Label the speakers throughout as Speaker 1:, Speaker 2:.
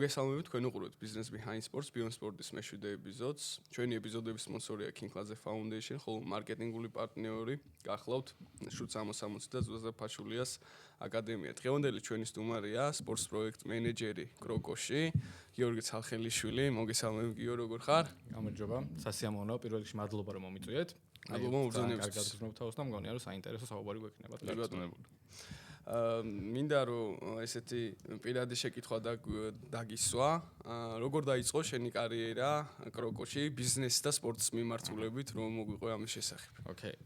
Speaker 1: მოგესალმებით, თქვენ უყურებთ Business Behind Sports, Beyond Sports-ის მეშვიდე ეპიზოდს. ჩვენი ეპიზოდების სპონსორია King Laze Foundation, ხოლო მარკეტინგული პარტნიორი გახლავთ შუც 60 და ზუზა ფაშულიას აკადემია. დღევანდელი ჩვენი სტუმარია სპორტს პროექტ მენეჯერი კროკოში, გიორგი ცალხელიშვილი. მოგესალმებით, გიორგი, როგორ ხარ?
Speaker 2: გამარჯობა. სასიამოვნო, პირველ რიგში მადლობა რომ მომიწვიეთ.
Speaker 1: მადლობა მოგზაურობისთვის.
Speaker 2: კარგად გრძნობთ თავს და მგონია რომ საინტერესო საუბარი გვექნება.
Speaker 1: მინდა რომ ესეთი პირადი შეკითხვა დაგისვა. როგორ დაიწყო შენი კარიერა კროკოში ბიზნესის და სპორტის მიმართულებით, რომ მოგვიყვე ამის შესახებ?
Speaker 2: ოკეი,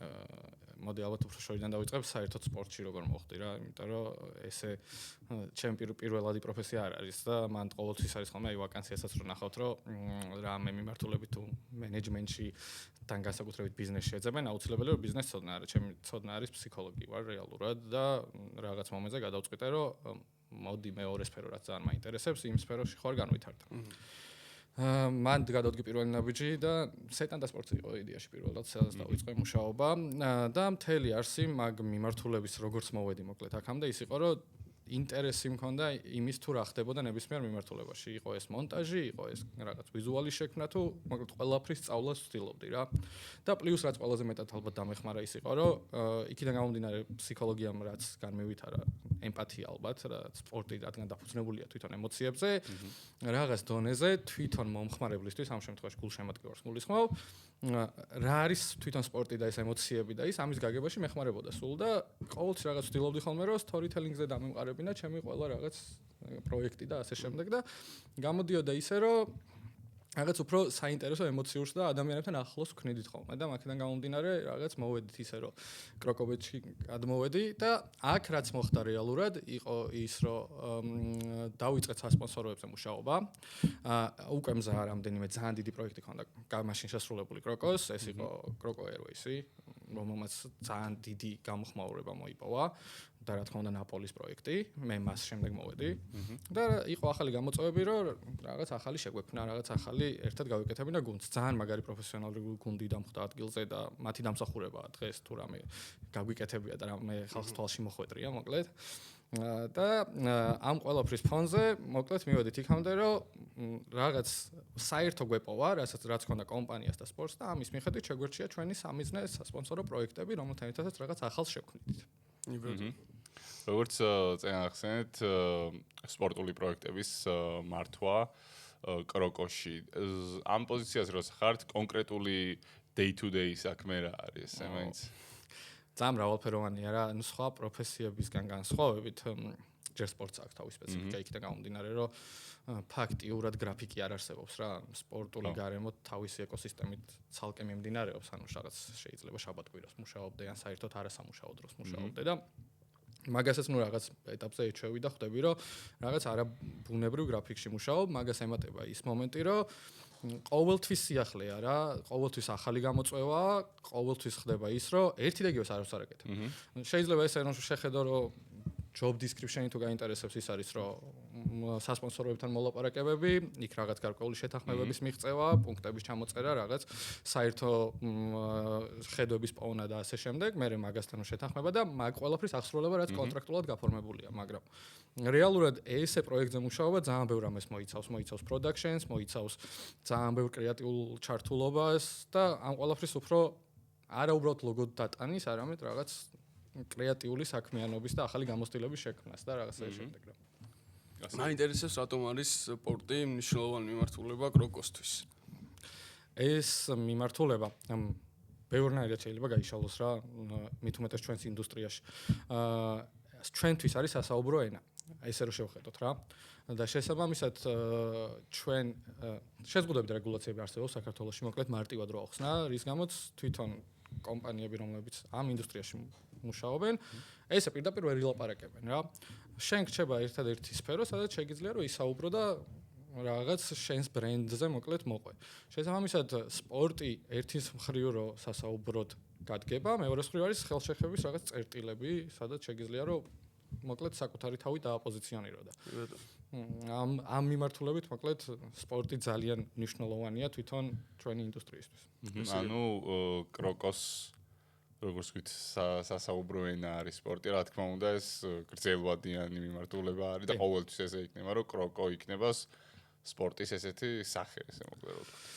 Speaker 2: მოდი ალბათ უფრო შორიდან დავიწყებ საერთოდ სპორტში როგორ მოხდი რა, იმიტომ რომ ესე ჩემი პირველადი პროფესია არ არის და მან ყოველთვის არის ხოლმე აი ვაკანსიასაც რო ნახავთ, რომ რამე მიმართულებით თუ მენეჯმენტში თან განსაკუთრებით ბიზნესში ეძებენ, აუცილებელია რომ ბიზნეს ცოდნა არა, ჩემი ცოდნა არის ფსიქოლოგი ვარ რეალურად და რაღაც მომენტზე გადავწყვიტე, რომ მოდი მეორე სფერო რაც ძალიან მაინტერესებს, იმ სფეროში ხარ განვითარდა. მან გადავდგე პირველი ნაბიჯი და სეტან და სპორტი იყო იდეაში პირველად, სადაც დავიწყე მუშაობა და მთელი არსი მაგ მიმართულების როგორც მოვედი მოკლედ აქამდე ის იყო, რომ ინტერესი მქონდა იმის თუ რა ხდებოდა ნებისმიერ მიმართულებაში. იყო ეს მონტაჟი, იყო ეს რაღაც ვიზუალის შექმნა თუ მოკლედ ყველაფრის სწავლას ვცდილობდი რა. და პლუს რაც ყველაზე მეტად ალბათ დამეხმარა ის იყო, რომ იქიდან გამომდინარე ფსიქოლოგიამ რაც განმევითარა ემპათია ალბათ, რაც სპორტი რადგან დაფუძნებულია თვითონ ემოციებზე, რაღაც დონეზე თვითონ მომხმარებლისთვის ამ შემთხვევაში გულშემატკივარს გულისხმობ, რა არის თვითონ სპორტი და ეს ემოციები და ის ამის გაგებაში მეხმარებოდა სულ და ყოველთვის რაღაც ვცდილობდი ხოლმე რომ storytelling-ზე დამემყარებინა ჩემი ყველა რაღაც პროექტი და ასე შემდეგ და გამოდიოდა ისე რომ რაღაც უფრო საინტერესო ემოციურს და ადამიანებთან ახლოს ვქნიდით ხოლმე და მაქედან გამომდინარე რაღაც მოვედით ისე რომ კროკოვეჩში გადმოვედი და აქ რაც მოხდა რეალურად იყო ის რომ დავიწყეთ სასპონსოროებზე მუშაობა. უკვე მზა რამდენიმე ძალიან დიდი პროექტი ქონდა მაშინ შესრულებული კროკოს, ეს იყო კროკო Airways-ი, რომელმაც ძალიან დიდი გამოხმაურება მოიპოვა. და რა თქმა უნდა ნაპოლის პროექტი, მე მას შემდეგ მოვედი და იყო ახალი გამოწვევები, რომ რაღაც ახალი შეგვექმნა, რაღაც ახალი ერთად გავიკეთებინა გუნდს. ძალიან მაგარი პროფესიონალური გუნდი დამხვდა ადგილზე და მათი დამსახურებაა დღეს თუ რამე გაგვიკეთებია და რამე ხალხს თვალში მოხვედრია, მოკლედ. და ამ ყველაფრის ფონზე მოკლედ მივედით იქამდე, რომ რაღაც საერთო გვეპოვა, რაც ქონდა კომპანიას და სპორტს და ამის მიხედვით შეგვერჩია ჩვენი სამიზნე სასპონსორო პროექტები, რომელთან ერთადაც რაღაც ახალს შევქმნით.
Speaker 3: როგორც წინახსენეთ სპორტული პროექტების მართვა კროკოში. ამ პოზიციაზე რო ხართ, კონკრეტული day to day საქმე რა არის, ესე მაინც?
Speaker 2: ძალიან მრავალფეროვანია რა, ანუ სხვა პროფესიებისგან განსხვავებით, ჯერ სპორტს აქვს თავისი სპეციფიკა, იქიდან გამომდინარე, რომ ფაქტიურად გრაფიკი არ არსებობს რა, სპორტული გარემო თავისი ეკოსისტემით ცალკე მიმდინარეობს, ანუ რაღაც შეიძლება შაბათ-კვირას მუშაობდე ან საერთოდ არასამუშაო დროს მუშაობდე და მაგასაც ნუ რაღაც ეტაპზე ეჩვევი და ხვდები, რომ რაღაც არაბუნებრივ გრაფიკში მუშაობ, მაგას ემატება ის მომენტი, რომ ყოველთვის სიახლეა რა, ყოველთვის ახალი გამოწვევა, ყოველთვის ხდება ის, რომ ერთი და იგივეს არც არ აკეთებ. შეიძლება ესე რომ შეხედო, რომ job description-ი თუ გაინტერესებს ის არის, რომ სასპონსოროებთან მოლაპარაკებები, იქ რაღაც გარკვეული შეთანხმებების მიღწევა, პუნქტების ჩამოწერა, რაღაც საერთო ხედვების პოვნა და ასე შემდეგ, მე მაგასთან შეთანხმება და მაგ ყველაფრის აღსრულება რაც კონტრაქტულად გაფორმებულია, მაგრამ რეალურად ესე პროექტზე მუშაობა ძალიან ბევრ ამას მოიცავს productions, მოიცავს ძალიან ბევრ კრეატიულ ჩართულობას და ამ ყველაფრის უფრო არა უბრალოდ ლოგო დატანის, არამედ რაღაც კრეატიული საქმიანობის და ახალი გამოცდილების შექმნას და რაღაცა შემდეგ რა.
Speaker 1: მაინტერესებს რატომ არის სპორტი მნიშვნელოვანი მიმართულება კროკოსთვის?
Speaker 2: ეს მიმართულება ბევრნაირად შეიძლება გაიშალოს რა, მით უმეტეს ჩვენს ინდუსტრიაში. ჩვენთვის არის სასაუბრო ენა. ესე რომ შევხედოთ რა. და შესაბამისად ჩვენ შეზღუდვები და რეგულაციები არსებობს საქართველოში, მოკლედ მარტივად რო ახსნა, რის გამოც თვითონ კომპანიები, რომლებიც ამ ინდუსტრიაში მუშაობენ, ესე პირდაპირ ვერ ილაპარაკებენ რა. შენ გრჩება ერთადერთი სფერო, სადაც შეგიძლია რომ ისაუბრო და რაღაც შენს ბრენდზე მოკლედ მოყვე. შესაბამისად სპორტი ერთის მხრივ რო სასაუბროდ გადგება, მეორე მხრივ არის ხელშეხვების რაღაც წერტილები, სადაც შეგიძლია რომ მოკლედ საკუთარი თავი დააპოზიციონირო და ამ მიმართულებით მოკლედ სპორტი ძალიან მნიშვნელოვანია თვითონ ჩვენი ინდუსტრიისთვის.
Speaker 3: ანუ კროკოს როგორც ვთქვით, სასაუბრო ენა არის სპორტი, რა თქმა უნდა, ეს გრძელვადიანი მიმართულება არის და ყოველთვის ესე იქნება, რომ კროკო იქნება სპორტის ესეთი სახე, ესე მოკლედ რა ვთქვათ.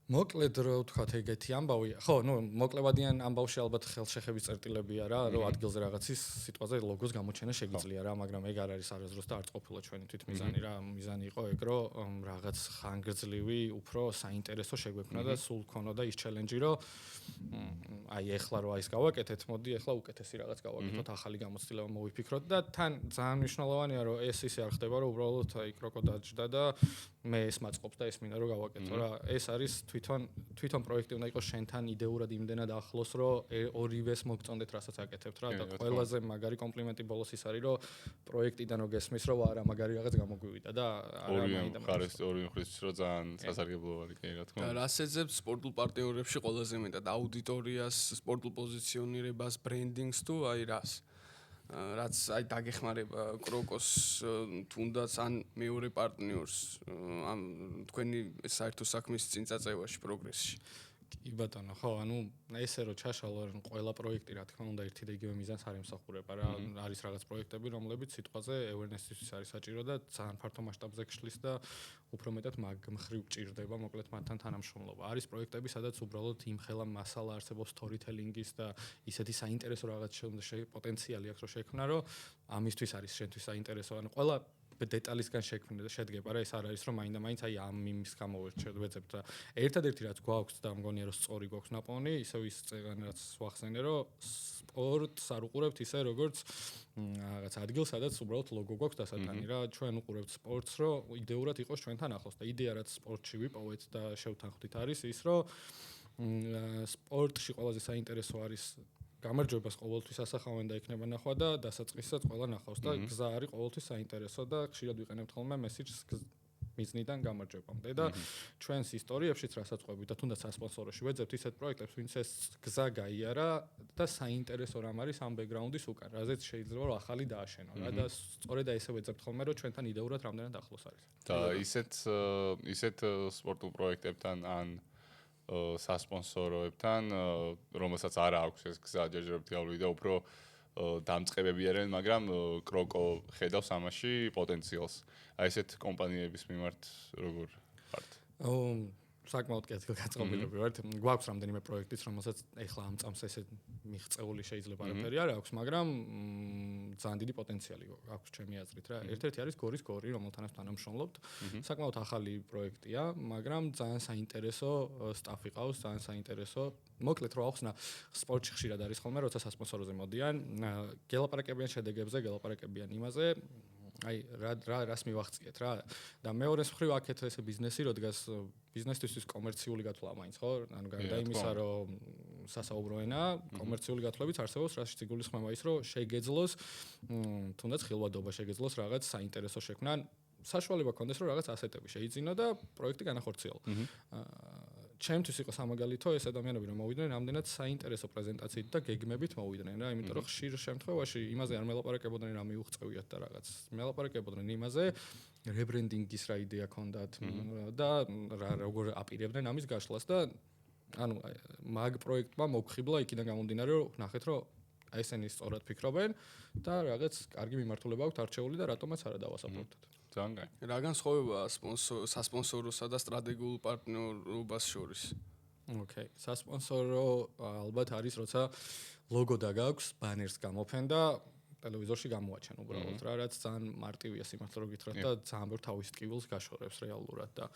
Speaker 2: მოკლედ რა ვთქვათ, ეგეთი ამბავია. ხო, მოკლევადიან ამბავში ალბათ ხელშეხების წერტილებია რა, რომ ადგილზე რაღაცის სიტყვაზე ლოგოს გამოჩენა შეგიძლია რა, მაგრამ ეგ არ არის არასდროს და არ ყოფილა ჩვენი თვითმიზანი რა. მიზანი იყო ეგ, რომ რაღაც ხანგრძლივი, უფრო საინტერესო შეგვექმნა და სულ ქონოდა ის ჩელენჯი, რომ აი ეხლა რო აის გავაკეთეთ, მოდი ეხლა უკეთესი რაღაც გავაკეთოთ, ახალი გამოცდილება მოვიფიქროთ და თან ძალიან მნიშვნელოვანია, რომ ეს ისე არ ხდება, რომ უბრალოდ აი კროკო დაჯდა და მე ეს მაწყობს და ეს მინდა რომ გავაკეთო რა. ეს არის თვითონ პროექტი უნდა იყოს შენთან იდეურად იმდენად ახლოს, რომ ორივეს მოგწონდეთ, რასაც აკეთებთ რა და ყველაზე მაგარი კომპლიმენტი ბოლოს ის არის, რომ პროექტიდან რო გესმის, რომ არა მაგარი რაღაც გამოგვივიდა და
Speaker 3: ორი მხარეს რო ძალიან სასარგებლო არის, კი რა თქმა უნდა.
Speaker 1: და რას ეძებს სპორტულ პარტნიორებში ყველაზე მეტად აუდიტორიას, სპორტულ პოზიციონირებას, ბრენდინგს თუ აი რას? რაც აი დაგეხმარება კროკოს თუნდაც ან მეორე პარტნიორს ამ თქვენი საერთო საქმის წინ წაწევაში პროგრესში.
Speaker 2: კი ბატონო, ხო, ანუ ესე რომ ჩაშალო ყველა პროექტი რა თქმა უნდა ერთი და იგივე მიზანს არ ემსახურება რა. არის რაღაც პროექტები, რომლებიც სიტყვაზე awareness-ისთვის არის საჭირო და ძალიან ფართო მასშტაბზე გშლის და უფრო მეტად მაგ მხრივ ჭირდება, მოკლედ მათთან თანამშრომლობა. არის პროექტები, სადაც უბრალოდ იმხელა მასალა არსებობს storytelling-ის და ისეთი საინტერესო რაღაც პოტენციალი აქვს რომ შექმნა, რომ ამისთვის არის შენთვის საინტერესო. ანუ ყველა დეტალისგან შედგება რა, ეს არ არის რომ მაინდა-მაინც აი ამ იმის გამოვეცებთ და ერთადერთი რაც გვაქვს და მგონია რომ სწორი გვაქვს ნაპოვნი, ისევ ის წეგანი რაც ვახსენე რომ სპორტს არ უყურებთ ისე როგორც რაღაც ადგილს, სადაც უბრალოდ ლოგო გვაქვს დასატანი რა, ჩვენ უყურებთ სპორტს, რომ იდეურად იყოს ჩვენთან ახლოს და იდეა რაც სპორტში ვიპოვეთ და შევთანხმდით არის ის, რომ სპორტში ყველაზე საინტერესო არის გამარჯვებას ყოველთვის ასახავენ და იქნება ნახვა და დასაწყისსაც ყველა ნახავს და გზა არის ყოველთვის საინტერესო და ხშირად ვიყენებთ ხოლმე მესიჯს მიზნიდან გამარჯვებამდე და ჩვენს ისტორიებშიც რასაც ყვებით და თუნდაც სასპონსოროში ვეძებთ ისეთ პროექტებს, ვინც ეს გზა გაიარა და საინტერესო რამ არის ამ ბექგრაუნდის უკან, რაზეც შეიძლება რომ ახალი დააშენო რა და სწორედ ესე ვეძებთ ხოლმე რომ ჩვენთან იდეურად რამდენად ახლოს არის.
Speaker 3: და ისეთ სპორტულ პროექტებთან ან სასპონსოროებთან, რომელსაც არ აქვს ეს გზა ჯერჯერობით გავიდა, უფრო დამწყებები არიან, მაგრამ კროკო ხედავს ამაში პოტენციალს. აი ესეთ კომპანიების მიმართ როგორ ხართ?
Speaker 2: საკმაოდ კეთილგანწყობილები ვართ. გვაქვს რამდენიმე პროექტიც, რომელსაც ეხლა ამ წამს ესე მიღწეული შეიძლება არაფერი არ აქვს, მაგრამ ძალიან დიდი პოტენციალი აქვს ჩემი აზრით რა. ერთ-ერთი არის გორის გორი, რომელთანაც თანამშრომლობთ. საკმაოდ ახალი პროექტია, მაგრამ ძალიან საინტერესო სტაფი ყავს, ძალიან საინტერესო. მოკლედ რა ახსნა, სპორტში ხშირად არის ხოლმე, როცა სასპონსოროზე მოდიან, გელაპარაკებიან შედეგებზე, გელაპარაკებიან იმაზე, აი რას მივახციეთ რა და მეორეს მხრივ აქეთ ესე ბიზნესი რო დგას ბიზნესთვის კომერციული გათვლა მაინც ხო ანუ გარდა იმისა რომ სასაუბრო ენა კომერციული გათვლებიც არსებობს რაშიც იგულისხმება ის რომ შეგეძლოს თუნდაც ხილვადობა შეგეძლოს რაღაც საინტერესო შექმნა საშუალება გქონდეს რომ რაღაც ასეტები შეიძინო და პროექტი განახორციელო ჩემთვის იყო სამაგალითო ეს ადამიანები რომ მოვიდნენ რამდენად საინტერესო პრეზენტაციით და გეგმებით მოვიდნენ რა იმიტომ რომ ხშირ შემთხვევაში იმაზე არ მელაპარაკებოდნენ რა მიუღწევიათ და რაღაც მელაპარაკებოდნენ იმაზე რებრენდინგის რა იდეა ქონდათ და როგორ აპირებდნენ ამის გაშლას და ანუ მაგ პროექტმა მოგხიბლა იქიდან გამომდინარე რომ ნახეთ რომ აი ესენი სწორად ფიქრობენ და რაღაც კარგი მიმართულება აქვთ არჩეული და რატომაც არა დავასაფრთხოთ
Speaker 1: რა განსხვავებაა სასპონსოროსა და სტრატეგიულ პარტნიორობას შორის?
Speaker 2: ოკეი, სასპონსორო ალბათ არის, როცა ლოგო დაგაქვს, ბანერს გამოფენ და ტელევიზორში გამოაჩენ უბრალოდ რა, რაც ძალიან მარტივია სიმართლე რომ გითხრათ და ძალიან ბევრ თავის ტკივილს გაშორებს რეალურად და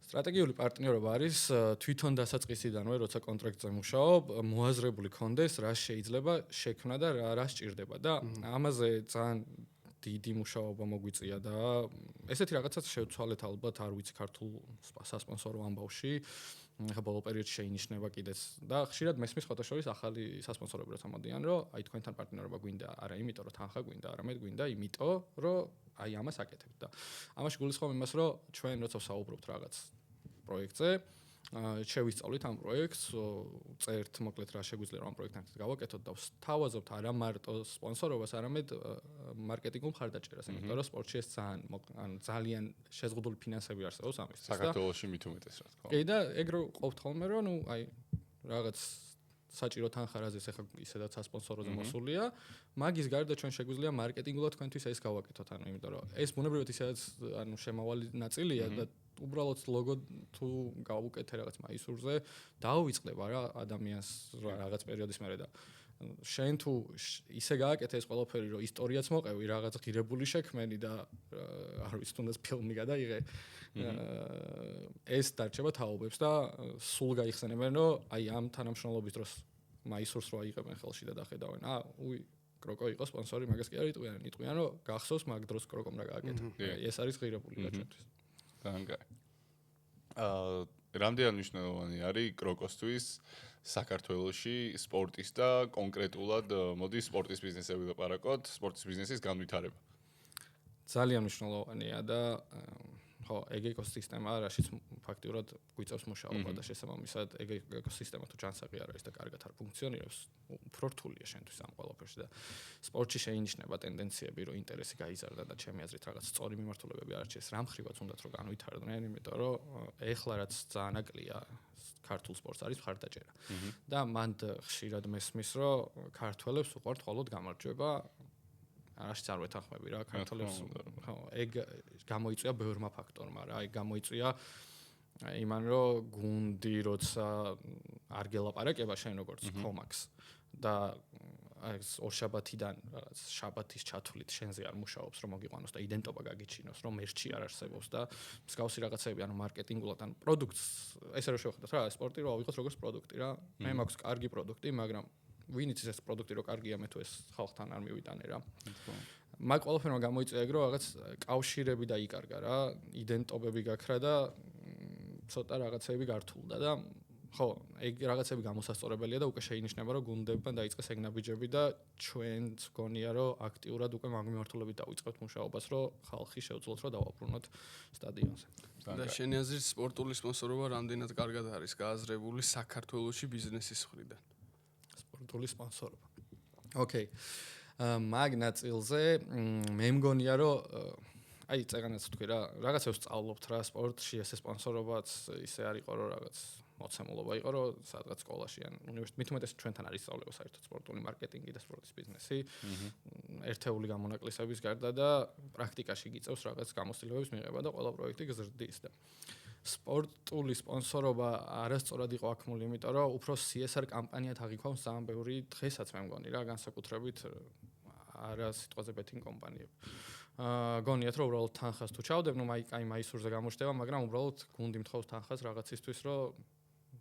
Speaker 2: სტრატეგიული პარტნიორობა არის თვითონ დასაწყისიდანვე, როცა კონტრაქტზე მუშაობ, მოაზრებული კონდეს, რა შეიძლება შექმნა და რა სჭირდება და ამაზე ძალიან დიდი მუშაობა მოგვიწია და ესეთი რაღაცაც შევცვალეთ ალბათ არ ვიცი ქართულ სასპონსორო ამბავში ახლა ბოლო პერიოდში შეინიშნება კიდეც და ხშირად მესმის ფოტოშოპის ახალი სასპონსორები როცა მოდიან რომ აი თქვენთან პარტნიორობა გვინდა არა იმიტომ რომ თანხა გვინდა არამედ გვინდა იმიტომ რომ აი ამას აკეთებთ და ამაში გულისხმობ იმას რომ ჩვენ როცა ვსაუბრობთ რაღაც პროექტზე შევისწავლით ამ პროექტს, წერთ მოკლედ რა შეგვიძლია რომ ამ პროექტთან გავაკეთოთ და ვთავაზობთ არა მარტო სპონსორობას, არამედ მარკეტინგულ მხარდაჭერას, იმიტომ რომ სპორტში ეს ძალიან შეზღუდული ფინანსები არსებობს ამისთვის და
Speaker 3: საქართველოში მით უმეტეს რა თქმა უნდა.
Speaker 2: კი და ეგ რო ყოფთ ხოლმე რომ ნუ აი რაღაც საჭირო თანხარაზის ახლა ისედაც სასპონსოროზე მოსულია, მაგის გარდა ჩვენ შეგვიძლია მარკეტინგულად თქვენთვის ეს გავაკეთოთ, ანუ იმიტომ რომ ეს ბუნებრივად ისედაც ანუ შემავალი ნაწილია და უბრალოდ ლოგო თუ გავუკეთე რაღაც მაისურზე, დაუვიწყდება რა ადამიანს რაღაც პერიოდის მერე და შენ თუ ისე გააკეთე ეს ყველაფერი, რომ ისტორიაც მოყევი, რაღაც ღირებული შექმენი და არ ვიცი, თუნდაც ფილმი გადაიღე, ეს დარჩება თაობებს და სულ გაიხსენებენ, რომ აი ამ თანამშრომლობის დროს მაისურს რო აიღებენ ხელში და დახედავენ, კროკო იყო სპონსორი, მაგას კი არ იტყვიან, რომ გახსოვს მაგ დროს კროკომ რა გააკეთა. ეს არის ღირებული რა ჩვენთვის.
Speaker 3: დანგა. რამდენად მნიშვნელოვანი არის კროკოსთვის საქართველოში სპორტის და კონკრეტულად მოდი სპორტის ბიზნესები ვიყარაკოთ, სპორტის ბიზნესის განვითარება.
Speaker 2: ძალიან მნიშვნელოვანია და ხო, ეგ ეკოსისტემა, რაშიც ფაქტიურად გვიწევს მუშაობა და შესაბამისად ეგ ეკოსისტემა თუ ჯანსაღი არ არის და კარგად არ ფუნქციონირებს, უფრო რთულია შენთვის ამ ყველაფერში და სპორტში შეინიშნება ტენდენციები, რომ ინტერესი გაიზარდა და ჩემი აზრით რაღაც სწორი მიმართულებები არჩიეს, რამ ხრივაც უნდათ რომ განვითარდნენ, იმიტომ რომ ეხლა რაც ძალიან აკლია ქართულ სპორტს არის მხარდაჭერა. და მანდ ხშირად მესმის, რომ ქართველებს უყვართ მხოლოდ გამარჯვება არაშიც არ ვეთანხმები რა ქართველებს ხო ეგ გამოიწვია ბევრმა ფაქტორმა რა ეგ გამოიწვია იმან რომ გუნდი როცა არ გელაპარაკება შენ როგორც კომაქს და ეს ორშაბათიდან რაღაც შაბათის ჩათვლით შენზე არ მუშაობს რომ მოგიყვანოს და იდენტობა გაგიჩინოს რომ მერჩი არ არსებობს და მსგავსი რაღაცები ანუ მარკეტინგულად ან პროდუქტს ესე რომ შევხედოთ რა სპორტი რო ავიღოთ როგორც პროდუქტი რა მე მაქვს კარგი პროდუქტი მაგრამ ვინ იცის ეს პროდუქტი რო კარგია მე თუ ეს ხალხთან არ მივიტანე რა. მაგ ყველაფერმა გამოიწვია ეგ რომ რაღაც კავშირები დაიკარგა რა, იდენტობები გაქრა და ცოტა რაღაცები გართულდა და ხო, ეგ რაღაცები გამოსასწორებელია და უკვე შეინიშნება რომ გუნდებმა დაიწყეს ეგ ნაბიჯები და ჩვენც გონია რომ აქტიურად უკვე მაგ მიმართულებით დავიწყებთ მუშაობას რომ ხალხი შევძლოთ რომ დავაბრუნოთ სტადიონზე.
Speaker 1: და შენი აზრით სპორტული სპონსორობა რამდენად კარგად არის გააზრებული საქართველოში ბიზნესის მხრიდან?
Speaker 2: სპორტული სპონსორობა. ოკეი. მაგ ნაწილზე მე მგონია რომ აი წეგანაც თქვი რა, რაღაცებს სწავლობთ რა სპორტში, ესე სპონსორობაც ისე არ იყო რომ რაღაც მოცემულობა იყო რომ სადღაც სკოლაში ან უნივერსიტეტში მით უმეტეს ჩვენთან არის სწავლება საერთოდ სპორტული მარკეტინგი და სპორტის ბიზნესი. ერთეული გამონაკლისების გარდა და პრაქტიკაში გიწევს რაღაც გამოცდილებების მიღება და ყველა პროექტი გზრდის და სპორტული სპონსორობა არასწორად იყო აქმული, იმიტომ რომ უფრო CSR კამპანიად აღიქვამს ძალიან ბევრი დღესაც მე მგონი რა, განსაკუთრებით არა სიტყვაზე betting კომპანიები. გონიათ რომ უბრალოდ თანხას თუ ჩავდებ, ნუ აი მაისურზე გამოჩდება, მაგრამ უბრალოდ გუნდი მთხოვს თანხას რაღაცისთვის, რომ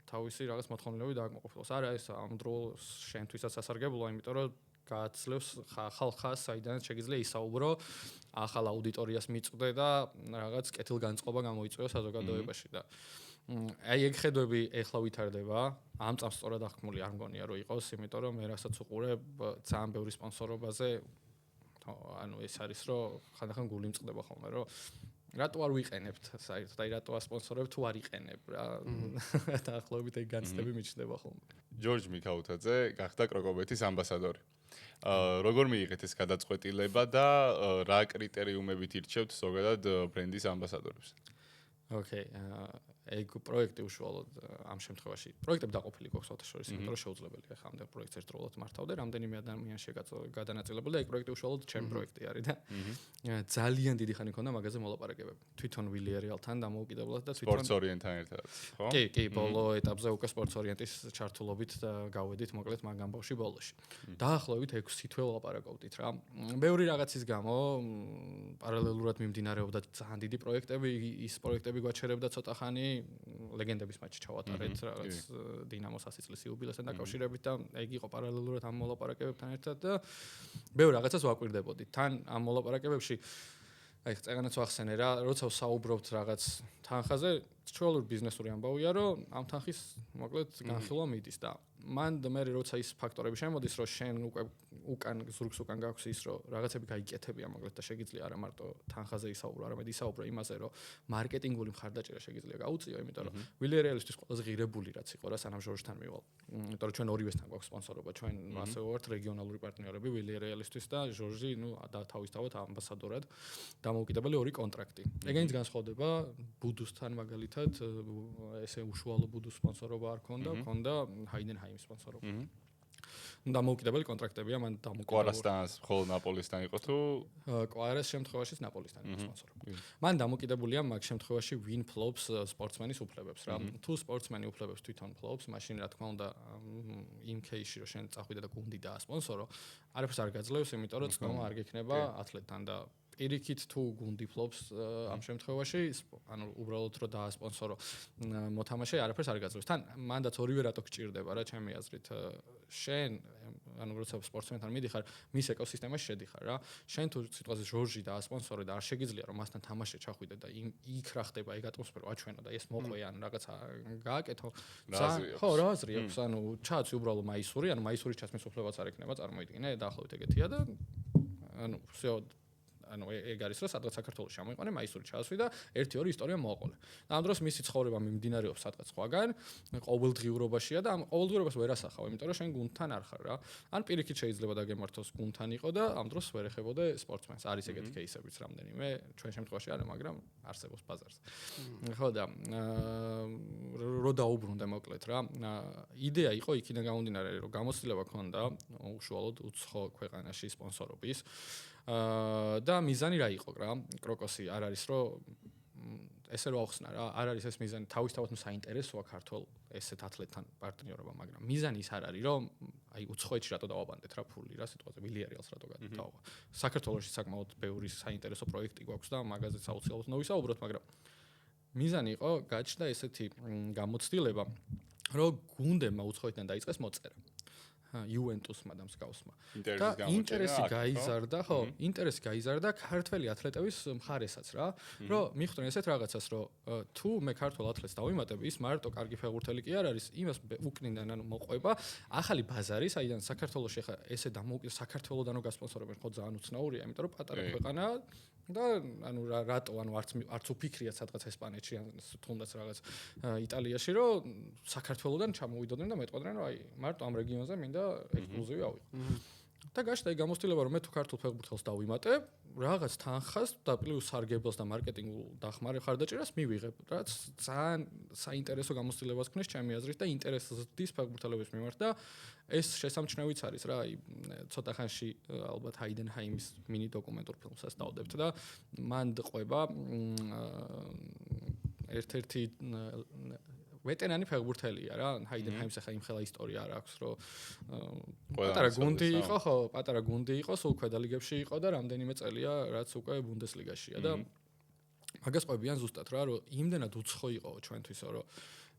Speaker 2: თავისი რაღაც მოთხოვნილები დააკმაყოფილოს. არა ეს ამ დროს შენთვისაც სასარგებლოა, იმიტომ რომ გააცლევს ხალხას, საიდანაც შეგიძლია ისაუბრო, ახალ აუდიტორიას მიწვდე და რაღაც კეთილგანწყობა გამოიწვია საზოგადოებაში და აი ეგ ხედვები ეხლა ვითარდება, ამ წამს სწორად აღქმული არ მგონია რომ იყოს, იმიტომ რომ მე რასაც უყურებ ძალიან ბევრი სპონსორობაზე ანუ ეს არის რომ ხანდახან გული მწყდება ხოლმე რომ რატო არ ვიყენებთ საერთოდ აი რატო ასპონსორებ თუ არ იყენებ რა დაახლოებით ეგ განცდები მიჩნდება ხოლმე.
Speaker 3: ჯორჯ მიქაუთაძე გახდა კროკობეთის ამბასადორი. როგორ მიიღეთ ეს გადაწყვეტილება და რა კრიტერიუმებით ირჩევთ ზოგადად ბრენდის ამბასადორებს?
Speaker 2: ოკეი, ეგ პროექტი უშუალოდ ამ შემთხვევაში პროექტები დაყოფილი გვაქვს ოთაშორის, იმიტომ რომ შეუძლებელია ხა ამ პროექტს ერთდროულად მართავდე, რამდენიმე ადამიანში გადანაწილებულა და ეგ პროექტი უშუალოდ ჩემი პროექტი არის და ძალიან დიდი ხანი მქონდა მაგაზე მოლაპარაკებები. თვითონ ვილიარეალთან დამოუკიდებლად და თვითონ
Speaker 3: სპორტს ორიენტთან ერთად, ხო?
Speaker 2: კი, ბოლო ეტაპზე უკვე სპორტს ორიენტის ჩართულობით გავედით მოკლედ მაგ ამბავში ბოლოში. დაახლოებით 6 თვე ვლაპარაკობდით რა. ბევრი რაღაცის გამო პარალელურად მიმდინარეობდა ძალიან დიდი პროექტები, ის პროექტები გვაჩერებდა ცოტა ხანი ლეგენდების მატჩი ჩავატარეთ რაღაც დინამოს 100 წლის იუბილესთან დაკავშირებით და ეგ იყო პარალელურად ამ მოლაპარაკებებთან ერთად და ბევრ რაღაცას ვაკვირდებოდით. თან ამ მოლაპარაკებებში აი წეგანაც ვახსენე რა, როცა ვსაუბრობთ რაღაც თანხაზე, ჩვეულებრივ ბიზნესური ამბავია, რომ ამ თანხის მოკლედ განხილვა მიდის და მან მე როცა ის ფაქტორები შემოდის, რომ შენ უკვე უკან ზურგს უკან გაქვს ის, რომ რაღაცები გაიკეთებია მოკლედ და შეგიძლია არა მარტო თანხაზე ისაუბრო, არამედ ისაუბრო იმაზე, რომ მარკეტინგული მხარდაჭერა შეგიძლია გაუწიო, იმიტომ რომ ვილიარეალისთვის ყველაზე ღირებული რაც იყო რა სანამ ჟორჟთან მივალ. იმიტომ რომ ჩვენ ორივესთან გვაქვს სპონსორობა, ჩვენ ასე ვართ რეგიონალური პარტნიორები ვილიარეალისთვის და ჟორჟი, ნუ თავისთავად ამბასადორად დამოუკიდებელი ორი კონტრაქტი. ეგენიც განსხვავდება ბუდუსთან მაგალითად, ესე უშუალო ბუდუს სპონსორობა არ ქონდა, ქონდა ჰაიდენჰაიმი ტიმის სპონსორობა. დამოუკიდებელი კონტრაქტებია, მან დამოუკიდებელი.
Speaker 3: კვარასთან, ხოლო ნაპოლისთან იყო თუ
Speaker 2: კვარას შემთხვევაში ნაპოლისთან იყო სპონსორობა. მან დამოუკიდებულია მაგ შემთხვევაში ვინ ფლობს სპორტსმენის უფლებებს რა. თუ სპორტსმენი უფლებებს თვითონ ფლობს, მაშინ რა თქმა უნდა იმ кейსში რომ შენ წახვიდე და გუნდი დაასპონსორო, არაფერს არ გაძლევს, იმიტომ რომ წკომა არ გექნება ათლეტთან და პირიქით თუ გუნდი ფლობს ამ შემთხვევაში, ანუ უბრალოდ რომ დაასპონსორო მოთამაშე არაფერს არ გაძლევს. თან მანდაც ორივე რატო გჭირდება რა, ჩემი აზრით. შენ ანუ როცა სპორტსმენთან მიდიხარ, მის ეკოსისტემაში შედიხარ რა. შენ თუ სიტყვაზე ჟორჟი დაასპონსორე და არ შეგიძლია რომ მასთან თამაში ჩახვიდე და იქ რა ხდება, ეგ ატმოსფერო აჩვენო და ეს მოყვე ან რაღაცა გააკეთო. ხო, რა აზრი აქვს? ანუ ჩააცი უბრალოდ მაისური, ანუ მაისურის ჩასმის უფლებაც არ ექნება, წარმოიდგინე, დაახლოებით ეგეთია და ანუ всё ანუ ეგ არის რომ სადღაც საქართველოს შემოიყვანე მაისური ჩასვი და 1-2 ისტორია მოაყოლე. და ამ დროს მისი ცხოვრება მიმდინარეობს სადღაც სხვაგან, ყოველდღიურობაშია და ამ ყოველდღიურობას ვერ ასახავ, იმიტომ რომ შენ გუნდთან არ ხარ რა. ან პირიქით შეიძლება დაგემართოს გუნდთან იყო და ამ დროს ვერ ეხებოდე სპორტსმენს. არის ეგეთი кейსებიც რამდენიმე, ჩვენ შემთხვევაში არა, მაგრამ არსებობს ბაზარზე. ხო და რო დაუბრუნდე მოკლედ რა. იდეა იყო იქიდან გამომდინარე, რომ გამოცდილება ქონდა უშუალოდ უცხო ქვეყანაში სპონსორობის. და მიზანი რა იყო რა? კროკოსი არ არის რომ ესე რო ახსნა რა, არ არის ეს მიზანი თავისთავად საინტერესოა ქართულ ესეთ ათლეტთან პარტნიორობა, მაგრამ მიზანი ის არ არის რომ აი უცხოეთში რატო დავაბანდეთ რა ფული რა სიტყვაზე ვილიარეალს რატო გადავავა. საქართველოში საკმაოდ ბევრი საინტერესო პროექტი გვაქვს და მაგაზეც აუცილებლად ნოვისაუბროთ, მაგრამ მიზანი იყო გაჩნდა ესეთი გამოცდილება, რომ გუნდებმა უცხოეთიდან დაიწყეს მოწერა. იუვენტუსმა და მსგავსმა. და ინტერესი გაიზარდა, ხო, ინტერესი გაიზარდა ქართველი ათლეტების მხარესაც რა, რომ მიხვდნენ ესეთ რაღაცას, რომ თუ მე ქართველ ათლეტს დავიმატებ, ის მარტო კარგი ფეხბურთელი კი არ არის, იმას უკნინდან ანუ მოყვება ახალი ბაზარი, საიდან საქართველოში ხა ესე საქართველოდანო გასპონსორებენ, ხო ძალიან უცნაურია, იმიტომ რომ პატარა ქვეყანაა და ანუ რატო ანუ არც უფიქრია სადღაც ესპანეთში ან თუნდაც რაღაც იტალიაში რომ საქართველოდან ჩამოვიდოდნენ და მეტყოდნენ რომ აი მარტო ამ რეგიონზე მინდა ექსკლუზივი ავიღო. და გაჩნდა ეგ გამოცდილება რომ მე თუ ქართულ ფეხბურთელს დავიმატებ, რაღაც თანხას და პლუს სარგებელს და მარკეტინგულ ხარდაჭერას მივიღებ, რაც ძალიან საინტერესო გამოცდილებას ქნეს ჩემი აზრით და ინტერესს ზრდის ფეხბურთელების მიმართ და ეს შესამჩნევიც არის რა, აი ცოტა ხანში ალბათ ჰაიდენჰაიმის მინი დოკუმენტურ ფილმსაც დავდებთ და მან ყვება ერთ-ერთი ვეტერანი ფეხბურთელია რა, ჰაიდენჰაიმს ახლა იმ ხელა ისტორია არ აქვს, რომ პატარა გუნდი იყო, ხო, პატარა გუნდი იყო, სულ ქვედა ლიგებში იყო და რამდენიმე წელია, რაც უკვე ბუნდესლიგაშია და მაგას ყვებიან ზუსტად რა, რომ იმდენად უცხო იყო ჩვენთვისო, რომ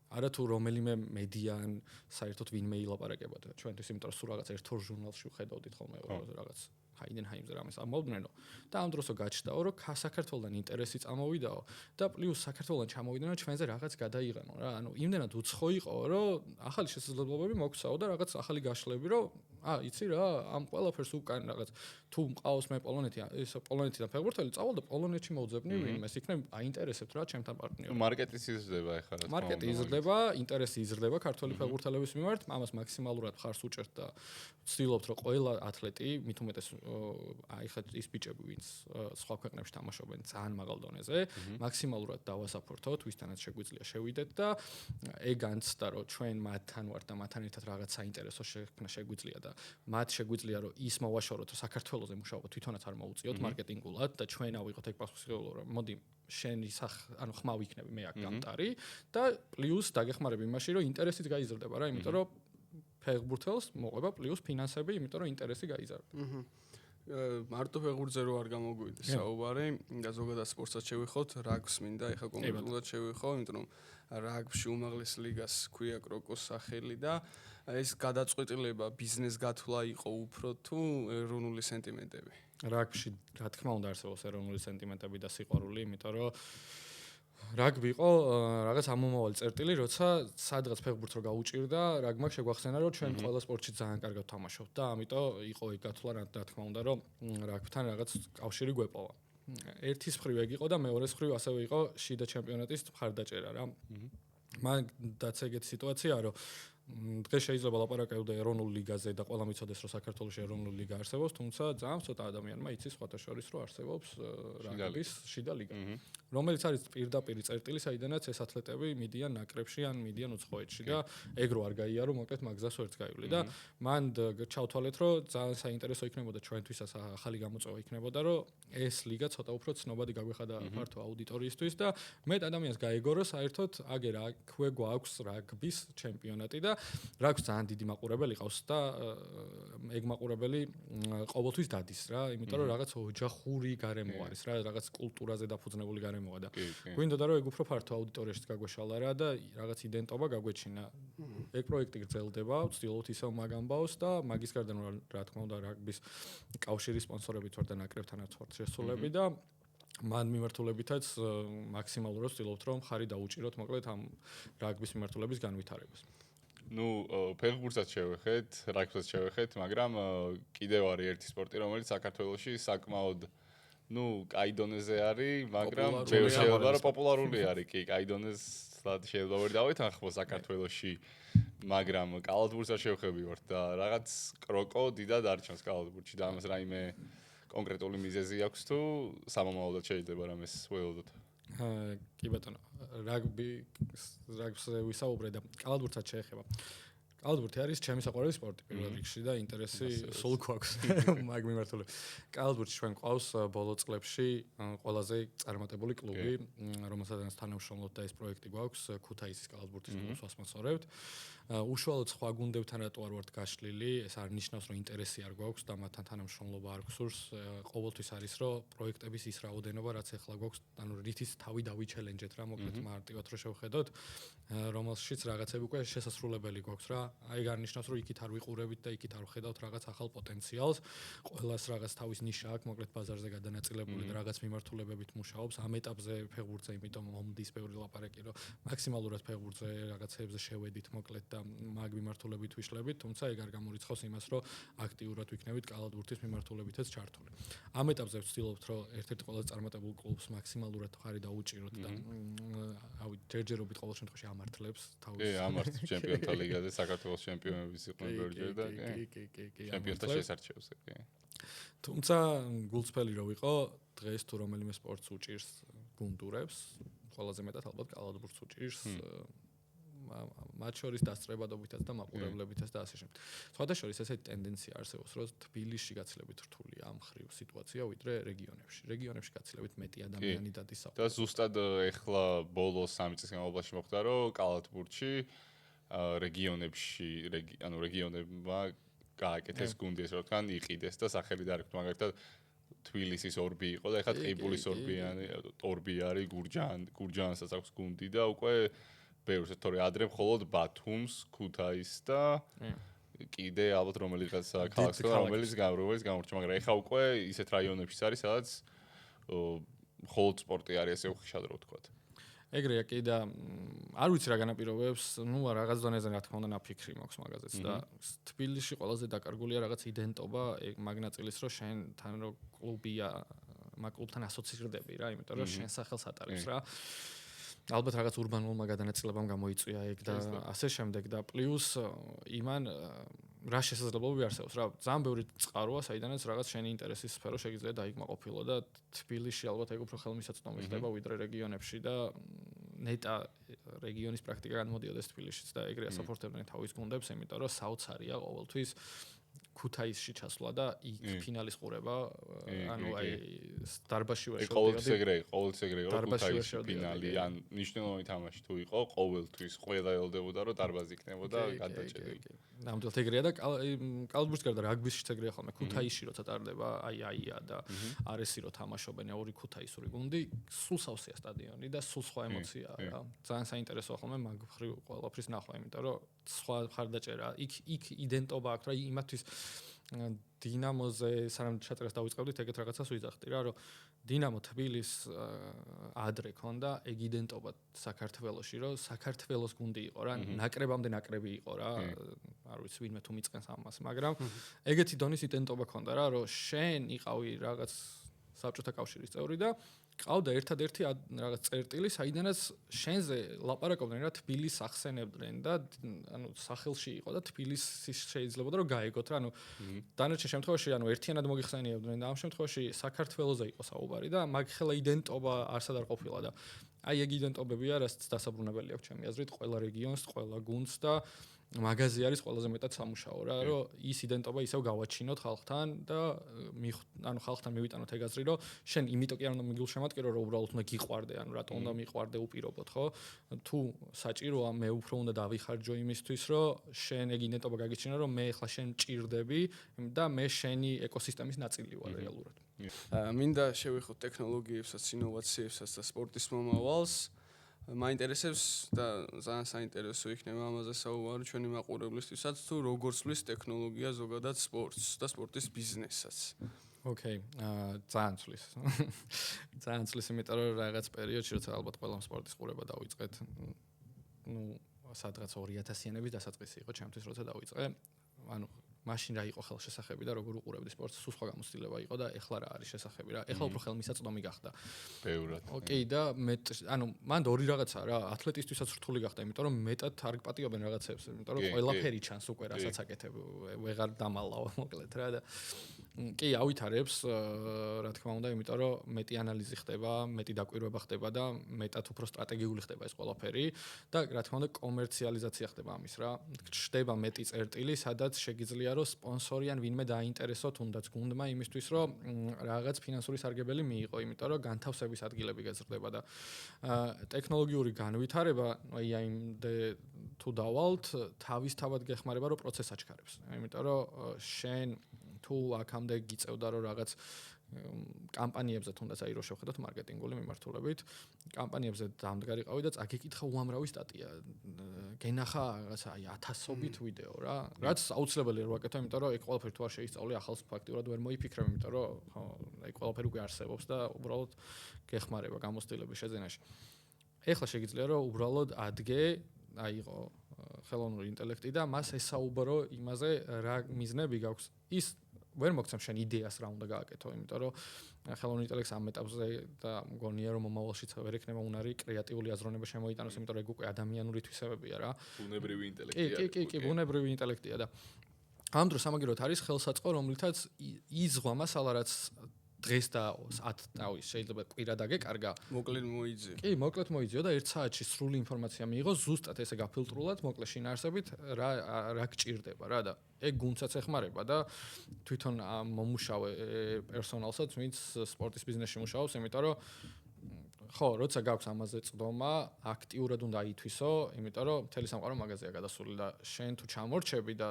Speaker 2: არათუ რომელიმე მედიან საერთოდ ვინმე ილაპარაკებოდა ჩვენთვის, იმიტომ რომ სულ რაღაც ერთ-ორ ჟურნალში ვხედავდით ხოლმე რაღაც ჰაიდენჰაიმზე რამეს ამბობდნენო და ამ დროსო გაჩნდაო რომ საქართველოსთან ინტერესი წამოვიდაო და პლუს საქართველოსთან ჩამოვიდნენო ჩვენზე რაღაც გადაიღანო რა, ანუ იმდენად უცხო იყო რომ ახალი შესაძლებლობები მოგვცაო და რაღაც ახალი გაშლები რომ იცი რა, ამ ყველაფერს უკან რაღაც თუ მყავს მე პოლონეთიდან ფეხბურთელი წავალ და პოლონეთში მოვძებნი ვინმეს, იქნებ აინტერესებთ რა ჩემთან პარტნიორი.
Speaker 3: მარკეტი იზრდება ახლა რა.
Speaker 2: მარკეტი იზრდება, ინტერესი იზრდება ქართველი ფეხბურთელების მიმართ, ამას მაქსიმალურად ხარს უჭერთ და ვცდილობთ რომ ყველა ათლეტი, მით უმეტეს აი ხა ის ბიჭები ვინც სხვა ქვეყნებში თამაშობენ ძალიან მაღალ დონეზე, მაქსიმალურად დავასაპორტოთ, ვისთანაც შეგვიძლია შევიდეთ და ეგ ანცდა რომ ჩვენ მათთან ვართ და მათთან ერთად რაღაც საინტერესო შექმნა შეგვიძლია და მათ შეგვიძლია რომ ის მოვაშოროთ რომ საქართველოზე მუშაობა თვითონაც არ მოუწიოთ მარკეტინგულად და ჩვენ ავიღოთ ეგ პასუხისმგებლობა რომ მოდი შენი ანუ ხმა ვიქნები მე აქ გამტარი და პლუს დაგეხმარები იმაში რომ ინტერესიც გაიზრდება რა, იმიტომ რომ ფეხბურთელს მოყვება პლუს ფინანსები, იმიტომ რომ ინტერესი გაიზარდა.
Speaker 1: მარტო ფეხბურთზე რო არ გამოგვიდეს საუბარი და ზოგადად სპორტსაც შევიხოთ, რაგბს მინდა ეხა კონკრეტულად შევიხო, იმიტომ რომ რაგბში უმაღლეს ლიგას ქვია კროკოს სახელი და ეს გადაწყვეტილება ბიზნეს გათვლა იყო უფრო თუ ეროვნული სენტიმენტები.
Speaker 2: რაგბში რა თქმა უნდა არსებობს ეროვნული სენტიმენტები და სიყვარული, იმიტომ რომ რაგბი იყო რაღაც ამომავალი წერტილი, როცა სადღაც ფეხბურთს რო გაუჭირდა, რაგბმა შეგვახსენა, რომ ჩვენ ყველა სპორტში ძალიან კარგად ვთამაშობთ და ამიტომ იყო ეგ გათვლა, რა თქმა უნდა, რომ რაგბთან რაღაც კავშირი გვეპოვა. ერთის მხრივ ეგ იყო და მეორეს მხრივ ასევე იყო შიდა ჩემპიონატის მხარდაჭერა რა. მაგდაც ეგეთი სიტუაცია, რომ დღეს შეიძლება ლაპარაკებდე ეროვნულ ლიგაზე და ყველა მიცოდეს რომ საქართველოში ეროვნული ლიგა არსებობს, თუმცა ძალიან ცოტა ადამიანმა იცის სხვათა შორის რომ არსებობს რაგბის შიდა ლიგა, რომელიც არის პირდაპირ წერტილი, საიდანაც ეს ათლეტები მიდიან ნაკრებში ან მიდიან უცხოეთში და ეგრო არ გაიარო, მოკლედ მაგზას ვერც გაივლი და მან ჩავთვალეთ რომ ძალიან საინტერესო იქნებოდა ჩვენთვისაც ახალი გამოწვევა იქნებოდა რომ ეს ლიგა ცოტა უფრო ცნობადი გაგვეხადა ფართო აუდიტორიისთვის და მეტ ადამიანს გაეგორო საერთოდ აგერ აქვე გვაქვს რაგბის ჩემპიონატი და რაგბს ძალიან დიდი მაყურებელი ყავს და ეგ მაყურებელი ყოველთვის დადის რა, იმიტომ რომ რაღაც ოჯახური გარემო არის რა, რაღაც კულტურაზე დაფუძნებული გარემოა და გვინდოდა რომ ეგ უფრო ფართო აუდიტორიაშიც გაგვეშალა რა და რაღაც იდენტობა გაგვეჩინა. ეგ პროექტი გრძელდება, ვცდილობთ ისევ მაგ ამბავს და მაგის გარდა რა თქმა უნდა რაგბის კავშირის სპონსორებით ვარ და ნაკრებთანაც ვარ შესულები და მან მიმართულებითაც მაქსიმალურად ვცდილობთ რომ ხარი დაუჭიროთ მოკლედ ამ რაგბის მიმართულების განვითარებას.
Speaker 3: ნუ ფეხბურთსაც შევეხეთ, რაგბისაც შევეხეთ, მაგრამ კიდევ არის ერთი სპორტი, რომელიც საქართველოში საკმაოდ კაი დონეზე არის, მაგრამ შეიძლება რომ პოპულარული არის, კი, კაი დონეზად შეიძლება ვერ დავითანხმო საქართველოში, მაგრამ კალათბურთსაც შევხებივართ და რაღაც კროკო დიდად არჩევს კალათბურთში და ამას რაიმე კონკრეტული მიზეზი აქვს თუ სამომავლოდ შეიძლება რამეს ველოდოთ.
Speaker 2: კი ბატონო, რაგბზე ვისაუბრე და კალათბურთსაც შეეხება. კალათბურთი არის ჩემი საყვარელი სპორტი პირველ რიგში და ინტერესი სულ გვაქვს მაგ მიმართულებით. კალათბურთში ჩვენ ყავს ბოლო წლებში ყველაზე წარმატებული კლუბი, რომელსაც თანამშრომლობთ და ეს პროექტი გვაქვს, ქუთაისის კალათბურთის კლუბს ვასპონსორებთ. უშუალოდ სხვა გუნდებთან რატო არ ვართ გაშლილი, ეს არ ნიშნავს რომ ინტერესი არ გვაქვს და მათთან თანამშრომლობა არ გსურს. ყოველთვის არის რომ პროექტების ის რაოდენობა რაც ახლა გვაქვს, ანუ რითიც თავი დავიჩელენჯეთ რა, მოკლედ მარტივად რომ შევხედოთ, რომელშიც რაღაცები უკვე შესასრულებელი გვაქვს რა. აი არ ნიშნავს რომ იქით არ ვიყურებით და იქით არ ვხედავთ რაღაც ახალ პოტენციალს. ყველას რაღაც თავის ნიშა აქვს, მოკლედ ბაზარზე გადანაწილებული და რაღაც მიმართულებებით მუშაობს. ამ ეტაპზე ფეხბურთზე იმიტომ მომდის ბევრი ლაპარაკი რომ მაქსიმალურად ფეხბურთზე რაღაცეებზე შევედით მოკლედ და მაგ მიმართულებით ვიშლებით, თუმცა ეგ არ გამორიცხავს იმას, რომ აქტიურად ვიქნებით კალათბურთის მიმართულებითაც ჩართული. ამ ეტაპზე ვცდილობთ, რომ ერთ-ერთი ყველაზე წარმატებულ კლუბს მაქსიმალურად ხარი დაუჭიროთ და ჯერჯერობით ყოველ შემთხვევაში ამართლებს თავის.
Speaker 3: კი, ამართლებს ჩემპიონთა ლიგაზე საქართველოს ჩემპიონების იყვნენ ბევრჯერ და ჩემპიონთა შესარჩევს, კი.
Speaker 2: თუმცა გულწრფელი რო ვიყო, დღეს თუ რომელიმე სპორტს უჭირს გუნდურებს, ყველაზე მეტად ალბათ კალათბურთს უჭირს. მათ შორის დასწრებადობითაც და მაყურებლებითაც და ასე შემდეგ. სხვათა შორის ესეთი ტენდენცია არსებობს, რომ თბილისში გაცილებით რთულია ამ ხრივ სიტუაცია ვიდრე რეგიონებში. რეგიონებში გაცილებით მეტი ადამიანი დადის საუბარი.
Speaker 3: და ზუსტად ეხლა ბოლო 3 წლის განმავლობაში მოხდა, რომ კალათბურთში რეგიონებში, ანუ რეგიონებმა გააკეთეს გუნდი, ესე რომ თქვა, იყიდეს და სახელი დაერქვა მაგალითად თბილისის ორბი იყო და ეხლა ტყიბულის ორბი არის, გურჯაანსაც აქვს გუნდი და უკვე ბევრს თორე ადრე მხოლოდ ბათუმს, ქუთაისს და კიდე ალბათ რომელიღაც ქალაქს რომელიც გამორჩა, მაგრამ ეხლა უკვე ისეთ რაიონებში არის, სადაც მხოლოდ სპორტი არის, ესე ვხიშად რო ვთქვათ.
Speaker 2: ეგრეა კი და არ ვიცი რა განაპირობებს, რაღაც დონეზე რა თქმა უნდა ნაფიქრი მაქვს მაგაზეც და თბილისში ყველაზე დაკარგულია რაღაც იდენტობა მაგ ნაწილის რომ შენ თან რო კლუბია, მაგ კლუბთან ასოცირდები რა, იმიტომ რომ შენ სახელს ატარებს რა. ალბათ რაღაც ურბანულმა გადანაწილებამ გამოიწვია ეგ და ასე შემდეგ და პლუს იმან რა შესაძლებლობები არსებობს რა, ძალიან ბევრი წყაროა, საიდანაც რაღაც შენი ინტერესის სფერო შეგიძლია დაიკმაყოფილო და თბილისში ალბათ ეგ უფრო ხელმისაწვდომი ხდება ვიდრე რეგიონებში და ნეტა რეგიონის პრაქტიკა განმოდიოდეს თბილისშიც და ეგრე ასაფორთებდნენ თავის გუნდებს, იმიტომ რომ საოცარია ყოველთვის ქუთაისში ჩასვლა და იქ ფინალის ყურება, ანუ აი დარბაზში ვერ შევდიოდი.
Speaker 3: ყოველთვის ეგრე იყო ქუთაისში ფინალი, ან მნიშვნელოვანი თამაში თუ იყო, ყოველთვის ყველა ელოდებოდა რომ დარბაზი იქნებოდა გადაჭედილი.
Speaker 2: ნამდვილად ეგრეა და კალათბურთის გარდა რაგბისშიც ეგრეა ხოლმე. ქუთაისში როცა ტარდება აია და არესი რო თამაშობენ ორი ქუთაისური გუნდი, სულ სავსეა სტადიონი და სულ სხვა ემოციაა რა. ძალიან საინტერესოა ხოლმე მაგ ხრივ ყველაფრის ნახვა, იმიტომ რომ სხვა ხარდაჭერა, იქ იდენტობა აქვს რა, იმათთვის დინამოზე სანამ ჩაწერას დავიწყებდით, ეგეთ რაღაცას ვიძახდი რა, რომ დინამო თბილის ადრე ქონდა ეგ იდენტობა საქართველოში, რომ საქართველოს გუნდი იყო რა, ნაკრებამდე ნაკრები იყო რა, არ ვიცი ვინმე თუ მიწყენს ამას, მაგრამ ეგეთი დონის იდენტობა ქონდა რა, რომ შენ იყავი რაღაც საბჭოთა კავშირის წევრი და ყავდა ერთადერთი რაღაც წერტილი, საიდანაც შენზე ლაპარაკობდნენ რა თბილის ახსენებდნენ და ანუ სახელში იყო და თბილისის შეიძლებოდა რომ გაეგოთ რა ანუ დანარჩენ შემთხვევაში ანუ ერთიანად მოგიხსენიებდნენ და ამ შემთხვევაში საქართველოზე იყო საუბარი და მაგ ხელა იდენტობა არსად არ ყოფილა და აი ეგ იდენტობებია რაც დასაბრუნებელი აქვს ჩემი აზრით ყველა რეგიონს, ყველა გუნდს და მაგაზე არის ყველაზე მეტად სამუშაო რა რომ ის იდენტობა ისევ გავაჩინოთ ხალხთან და ანუ ხალხთან მივიტანოთ ეგ აზრი რომ შენ იმიტომ კი არ უნდა მიგულშემატკირო რომ უბრალოდ უნდა გიყვარდე ანუ რატომ უნდა მიყვარდე უპირობოდ ხო თუ საჭიროა მე უფრო უნდა დავიხარჯო იმისთვის რომ შენ ეგ იდენტობა გაგიჩინო რომ მე ახლა შენ მჭირდები და მე შენი ეკოსისტემის ნაწილი ვარ რეალურად
Speaker 1: მინდა შევეხოთ ტექნოლოგიებსაც, ინოვაციებსაც და სპორტის მომავალს. მაინტერესებს და ძალიან საინტერესო იქნება ამაზე საუბარი ჩვენი მაყურებლისთვისაც თუ როგორ ცვლის ტექნოლოგია ზოგადად სპორტს და სპორტის ბიზნესსაც.
Speaker 2: ოკეი, ძალიან ცვლის. ძალიან ცვლის, იმიტომ რომ რაღაც პერიოდში როცა ალბათ ყველამ სპორტის ყურება დავიწყეთ, ну, სადღაც 2000-იანების დასაწყისი იყო ჩემთვის როცა დავიწყე. ანუ მაშინ რა იყო ხელშესახები და როგორ უყურებდი სპორტს, სულ სხვა გამოცდილება იყო და ეხლა რა არის შესახები რა. ეხლა უფრო ხელმისაწვდომი გახდა.
Speaker 3: ბევრად.
Speaker 2: ოკეი და ანუ მანდ ორი რაღაცა რა, ათლეტისთვისაც რთული გახდა, იმიტომ რომ მეტად არ გპატიობენ რაღაცებს, იმიტომ რომ ყველაფერი ჩანს უკვე რასაც აკეთებ, ვეღარ დამალავ მოკლედ რა და კი ავითარებს, რა თქმა უნდა, იმიტომ რომ მეტი ანალიზი ხდება, მეტი დაკვირვება ხდება და მეტად უფრო სტრატეგიული ხდება ეს ყველაფერი და რა თქმა უნდა კომერციალიზაცია ხდება ამის რა. ჩდება მეტი წერტილი, სადაც შეგიძლია რომ სპონსორი ან ვინმე დაინტერესო თუნდაც გუნდმა იმისთვის რომ რაღაც ფინანსური სარგებელი მიიღო, იმიტომ რომ განთავსების ადგილები გაზრდება და ტექნოლოგიური განვითარება, აი აიმდე თუ დავალთ, თავისთავად გეხმარება რომ პროცესს აჩქარებს. იმიტომ რომ შენ თუ აქამდე გიწევდა რომ რაღაც კამპანიებზე თუნდაც აი რო შევხედოთ მარკეტინგული მიმართულებით, კამპანიებზე დამდგარიყავი და წაგიკითხა უამრავი სტატია. გენახა რაღაცა აი 1000-ობით ვიდეო რა. რაც აუცილებელია რომ ვაკეთო, იმიტომ რომ ეგ ყველაფერი თუ არ შეისწავლე, ახალს ფაქტიურად ვერ მოიფიქრებ, იმიტომ რომ ხო, აი ყველაფერი უკვე არსებობს და უბრალოდ გეხმარება გამოცდილების შეძენაში. ეხლა შეგიძლია რომ უბრალოდ ადგე, აი იყო ხელოვნური ინტელექტი და მას ესაუბრო იმაზე რა მიზნები გაქვს. ის ვერ მოგცემ შენ იდეას რა უნდა გააკეთო, იმიტომ რომ ხელოვნური ინტელექტს ამ ეტაპზე და მგონია რომ მომავალშიც ვერ ექნება უნარი კრეატიული აზროვნება შემოიტანოს, იმიტომ რომ ეგ უკვე ადამიანური თვისებებია რა.
Speaker 3: ბუნებრივი ინტელექტია.
Speaker 2: კი, ბუნებრივი ინტელექტია და ამ დროს სამაგიეროდ არის ხელსაწყო, რომლითაც იზღვა მასალა, რაც დღეს და 10 თავის შეიძლება კვირა დაგეკარგა.
Speaker 1: მოკლედ მოიძიო.
Speaker 2: კი, მოკლედ მოიძიო და 1 საათში სრული ინფორმაცია მიიღო, ზუსტად ესე გაფილტრულად, მოკლე შინაარსებით რა გჭირდება რა და ეგ გუნდსაც ეხმარება და თვითონ მომუშავე პერსონალსაც, ვინც სპორტის ბიზნესში მუშაობს, იმიტომ რომ ხო, როცა გაქვს ამაზე წდომა, აქტიურად უნდა ითვისო, იმიტომ რომ მთელი სამყარო მაგაზეა გადასული და შენ თუ ჩამორჩები და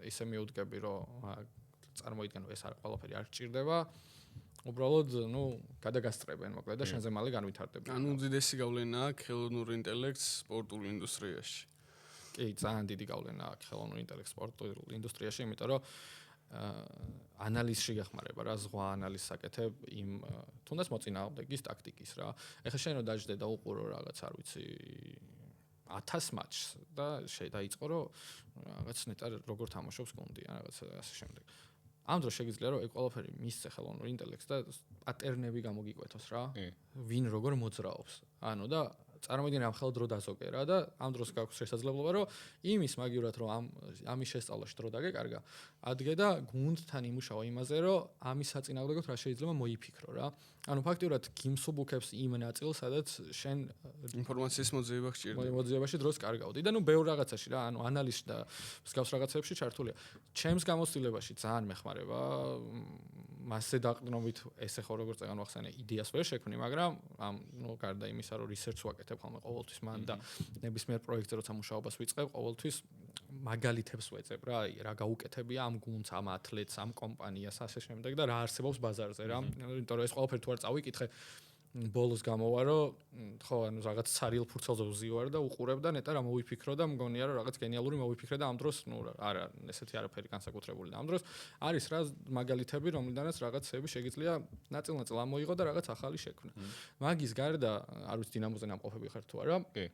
Speaker 2: ისე მიუდგები, რომ წარმოიდგენ, რომ ეს ყველაფერი არ გჭირდება, უბრალოდ, ну, გადაგასწრებენ მოკლედ და შენზე მალე განვითარდება.
Speaker 1: ანუ უდიდესი გავლენა აქვს ხელოვნურ ინტელექტს სპორტულ ინდუსტრიაში.
Speaker 2: კი, ძალიან დიდი გავლენა აქვს ხელოვნურ ინტელექტს სპორტულ ინდუსტრიაში, იმიტომ რომ ანალიზში გეხმარება რა, ზღვა ანალიზს აკეთებ იმ თუნდაც მოწინააღმდეგის ტაქტიკის რა. ეხლა შენ რო დაждდე და უყურო რაღაც, არ ვიცი, 1000 მატჩს და დაიწყო რომ რაღაც ნეტარ როგორ თამაშობს გუნდი, რაღაც ასე შემდეგ. ამ დროს შეგიძლია რომ ეგ ყველაფერი მისცე ხელოვნურ ინტელექტს და პატერნები გამოგიკვეთოს რა. ვინ როგორ მოძრაობს. ანუ და წარმოიდგინე ამ ხელ დრო დაზოგე რა და ამ დროს გაქვს შესაძლებლობა რომ იმის მაგივრად რომ ამის შესწავლაში დრო დაგეკარგა, ადგე და გუნდთან იმუშაო იმაზე რომ ამის საწინააღმდეგოდ რა შეიძლება მოიფიქრო რა. ანუ ფაქტიურად გიმსუბუქებს იმ ნაწილს, სადაც შენ
Speaker 1: ინფორმაციის მოძიება გჭირდება.
Speaker 2: მოძიებაში დროს კარგავდი და ნუ ბევრ რაღაცაში რა, ანუ ანალიზში და მსგავს რაღაცებში ჩართულია. ჩემს გამოცდილებაში ძალიან მეხმარება მასზე დაყრდნობით ესე ხო როგორც წეგან ვახსენე იდეას ვერ შექმნი, მაგრამ ამ ნუ გარდა იმისა რომ რისერჩს ვაკეთებ ხოლმე ყოველთვის მან და ნებისმიერ პროექტზე როცა მუშაობას ვიწყებ, ყოველთვის მაგალითებს ვეწებ რა, რა გაუკეთებია ამ გუნდს, ამ ათლეტს, ამ კომპანიას, ასე შემდეგ და რა არსებობს ბაზარზე რა. იმიტომ რომ ეს ყველაფერი თუ არ წავიკითხე ბოლოს გამოვა რომ ხო ანუ რაღაც ცარიელ ფურცელზე ვზივარ და უყურებ და ნეტარ რა მოვიფიქრო და მგონია რომ რაღაც გენიალური მოვიფიქრე და ამ დროს ნუ არა ესეთი არაფერი განსაკუთრებული და ამ დროს არის რა მაგალითები რომლიდანაც რაღაცები შეგიძლია ნაწილ-ნაწილ ამოიღო და რაღაც ახალი შექმნა. მაგის გარდა არ ვიცი დინამოზე ნამყოფები ხარ თუ არა?
Speaker 3: კი.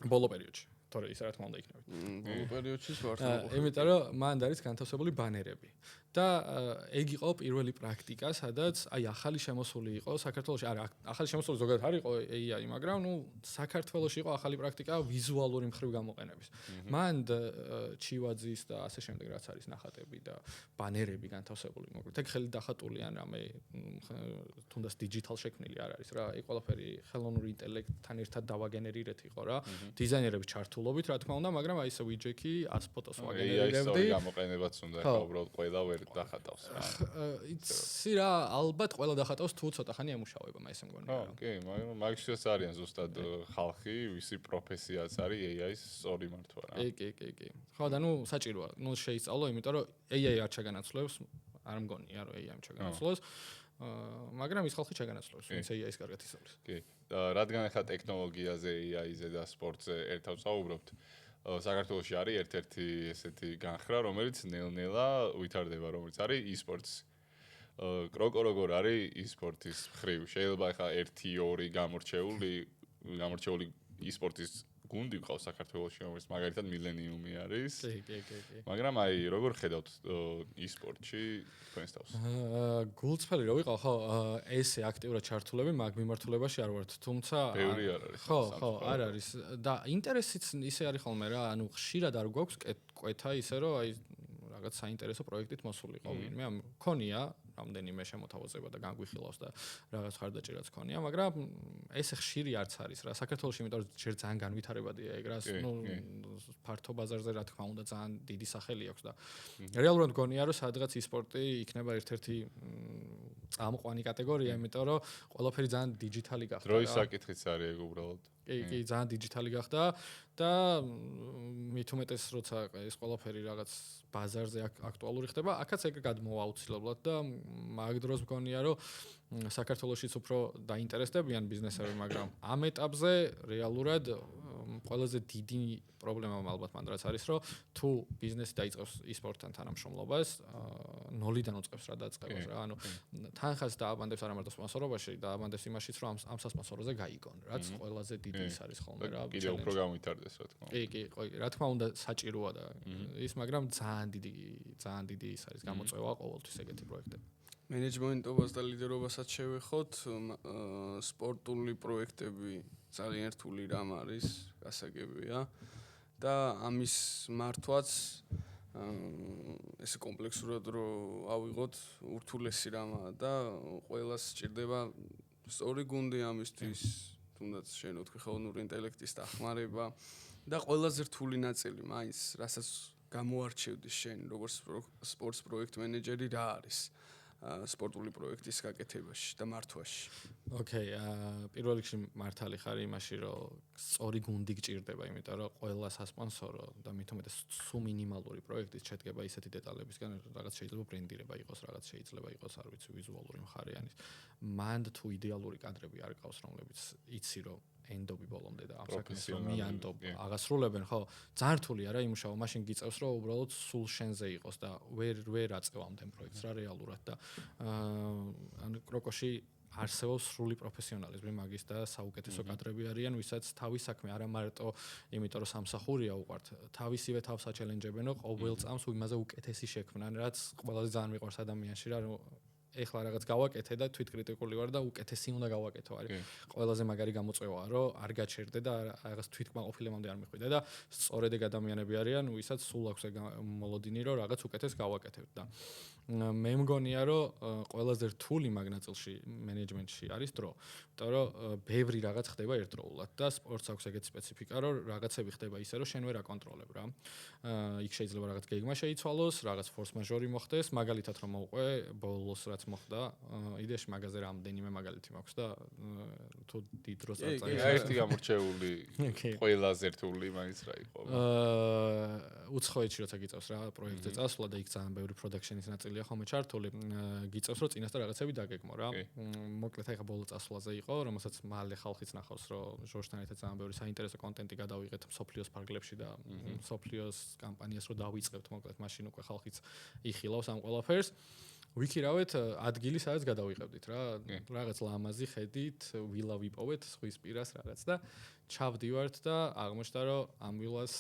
Speaker 2: ბოლო პერიოდში. თორე ისე რა თქმა უნდა იქნებით.
Speaker 1: ბოლო პერიოდში ვარ.
Speaker 2: იმიტომ რომ მანდ არის განთავსებული ბანერები. და ეგ იყო პირველი პრაქტიკა, სადაც აი ახალი შემოსული იყო საქართველოში, არა ახალი შემოსული ზოგადად არ იყო AI, მაგრამ ნუ საქართველოში იყო ახალი პრაქტიკა ვიზუალური მხრივ გამოყენების. მან ჩივაძის და ასე შემდეგ რაც არის ნახატები და ბანერები განთავსებული, მოკლედ ეგ ხელით დახატული ან რამე თუნდაც digital შექმნილი არ არის რა. ეგ ყველაფერი ხელოვნური ინტელექტთან ერთად დავაგენერირეთ იყო რა. დიზაინერების ჩართულობით, რა თქმა უნდა, მაგრამ აი ესე widget-ი 100 ფოტოს ვაგენერირებდი.
Speaker 3: AI-ის გამოყენებაც უნდა ხა უბრალოდ ყველა ვერ დახატავს რა.
Speaker 2: იცი რა, ალბათ ყველა დახატავს თუ ცოტა ხანი ემუშავება, მე ესე მგონია.
Speaker 3: ოკეი, მაგრამ მაგისაც არიან ზუსტად ხალხი, ვისი პროფესიაც არის AI-ის სწორი მართვა რა.
Speaker 2: კი. ხო და ნუ საჭიროა, ნუ შეისწავლო, იმიტომ რომ AI არ ჩაგანაცვლებს, არ მგონია რომ AI-ს ჩაგანაცვლებს. მაგრამ ის ხალხი ჩაგანაცვლებს, ვინც AI-ს კარგად ისწავლის.
Speaker 3: კი. რადგან ახლა ტექნოლოგიაზე, AI-ზე და სპორტზე ერთად ვსაუბრობთ, საქართველოში არის ერთ-ერთი ესეთი განხრა, რომელიც ნელ-ნელა ვითარდება, რომელიც არის e-sports. კროკო როგორ არის e-sports-ის მხრივ? შეიძლება ახლა 1-2 გამორჩეული e-sports-ის გუნდი ყავს საქართველოში, რომელიც მაგალითად მილენიუმი არის.
Speaker 2: კი.
Speaker 3: მაგრამ აი, როგორ ხედავთ e-sport-ში თქვენს თავს?
Speaker 2: გულწრფელი რო ვიყავ, ხო, ესე აქტიურად ჩართულები მაგ მიმართულებაში არ ვართ, თუმცა
Speaker 3: ბევრი არ არის.
Speaker 2: ხო, არ არის და ინტერესიც ისე არის ხოლმე რა, ანუ ხშირად არ გვაქვს კვეთა ისე რომ აი რაღაც საინტერესო პროექტით მოსულიყო ვინმე, მქონია რამდენიმე შემოთავაზება და განგვიხილავს და რაღაც ხარდაჭერაც ქონია, მაგრამ ესე ხშირი არც არის რა. საქართველოში იმიტომ რომ ჯერ ძალიან განვითარებადია ეგ რას, ნუ ფართო ბაზარზე რა თქმა უნდა ძალიან დიდი სახელი აქვს და რეალურად მგონია რომ სადღაც e-sport-ი იქნება ერთ-ერთი წამყვანი კატეგორია, იმიტომ რომ ყველაფერი ძალიან დიჯიტალი გახდა.
Speaker 3: დროის საკითხიც არის ეგ უბრალოდ.
Speaker 2: კი, ძალიან დიჯიტალი გახდა და მით უმეტეს როცა ეს ყველაფერი რაღაც ბაზარზე აქტუალური ხდება, აქაც ეგ გადმოვა აუცილებლად და მაგ დროს მგონია რომ საქართველოშიც უფრო დაინტერესდებიან ბიზნესები, მაგრამ ამ ეტაპზე რეალურად ყველაზე დიდი პრობლემა ალბათ მან რაც არის, რომ თუ ბიზნესი დაიწყებს e-sport-თან თანამშრომლობას, ნოლიდან უწყებს რა დაწყებას რა. ანუ თანხას დააბანდებს არა მარტო სპონსორობაში, დააბანდებს იმაშიც, რომ ამ სასპონსოროზე გაიგონ, რაც ყველაზე დიდი ის არის ხოლმე რა.
Speaker 3: კიდევ უფრო გამვითარდეს რა თქმა უნდა.
Speaker 2: კი, რა თქმა უნდა საჭიროა და ის, მაგრამ ძალიან დიდი ის არის გამოწვევა ყოველთვის ეგეთი პროექტები.
Speaker 1: მენეჯმენტობას და ლიდერობასაც შევეხოთ, სპორტული პროექტები ძალიან რთული რამ არის, გასაგებია და ამის მართვაც ესე კომპლექსურად რო ავიღოთ, ურთულესი რამაა და ყველას სჭირდება სწორი გუნდი ამისთვის, თუნდაც შენ ვთქვი ხელოვნური ინტელექტის დახმარება და ყველაზე რთული ნაწილი მაინც, რასაც გამოარჩევდი შენ როგორც სპორტს პროექტ მენეჯერი რა არის? სპორტული პროექტის გაკეთებაში და მართვაში.
Speaker 2: ოკეი, პირველ რიგში მართალი ხარ იმაში, რომ სწორი გუნდი გჭირდება, იმიტომ რომ ყველა სასპონსორო და მით უმეტეს სულ მინიმალური პროექტის შედგება ისეთი დეტალებისგან, რაღაც შეიძლება ბრენდირება იყოს, რაღაც შეიძლება იყოს, არ ვიცი, ვიზუალური მხარე არის. მანდ თუ იდეალური კადრები არ ყავს, რომლებიც იცი რომ ენდობი ბოლომდე და ამ საქმეს რომ მიანდობ აღასრულებენ, ხო, ძალიან რთულია რა იმუშავა, მაშინ გიწევს რომ უბრალოდ სულ შენზე იყოს და ვერ აწევ ამდენ პროექტს რა რეალურად და ანუ კროკოში არსებობს სრული პროფესიონალიზმი მაგის და საუკეთესო კადრები არიან, ვისაც თავის საქმე არა მარტო იმიტომ რომ სამსახურია უყვართ, თავისივე თავს აჩელენჯებენო ყოველ წამს იმაზე უკეთესი შექმნან, რაც ყველაზე ძალიან მიყვარს ადამიანში რა, ეხლა რაღაც გავაკეთე და თვითკრიტიკული ვარ და უკეთესი უნდა გავაკეთო არის. ყველაზე მაგარი გამოწვევაა, რომ არ გაჩერდე და რაღაც თვითკმაყოფილებამდე არ მიხვიდე და სწორედ ეგ ადამიანები არიან, ვისაც სულ აქვს მოლოდინი, რომ რაღაც უკეთეს გავაკეთებ და მე მგონია, რომ ყველაზე რთული მაგ ნაწილში მენეჯმენტში არის დრო. იმიტომ რომ ბევრი რაღაც ხდება ერთდროულად და სპორტს აქვს ეგეთი სპეციფიკა, რომ რაღაცები ხდება ისე, რომ შენ ვერ აკონტროლებ რა. იქ შეიძლება რაღაც გეგმა შეიცვალოს, რაღაც ფორს მაჟორი მოხდეს, მაგალითად რომ მოვყვე ბოლოს რაც მოხდა, იდეაში მაგაზე რამდენიმე მაგალითი მაქვს და თუ დიდ დროს არ წაიღო.
Speaker 3: ერთი გამორჩეული ყველაზე რთული მაინც რა იყო.
Speaker 2: უცხოეთში როცა გიწევს რა პროექტზე წასვლა და იქ ძალიან ბევრი პროდაქშენის ნაწილია ხოლმე ჩართული, გიწევს რომ წინასწარ რაღაცები დაგეგმო რა. მოკლედ ახლა ბოლო წასვლაზე იყო, რომელსაც მალე ხალხიც ნახავს, რომ ჟორჟთან ერთად ძალიან ბევრი საინტერესო კონტენტი გადავიღეთ სოფლიოს ფარგლებში და სოფლიოს კამპანიას რო დავიწყებთ, მოკლედ მაშინ უკვე ხალხიც იხილავს ამ ყველაფერს. ვიქირავეთ ადგილი, სადაც გადავიღებდით რა, რაღაც ლამაზი ხედით, ვილა ვიპოვეთ, ზღვის პირას რაღაც და ჩავდივართ და აღმოჩნდა რომ ამბულანს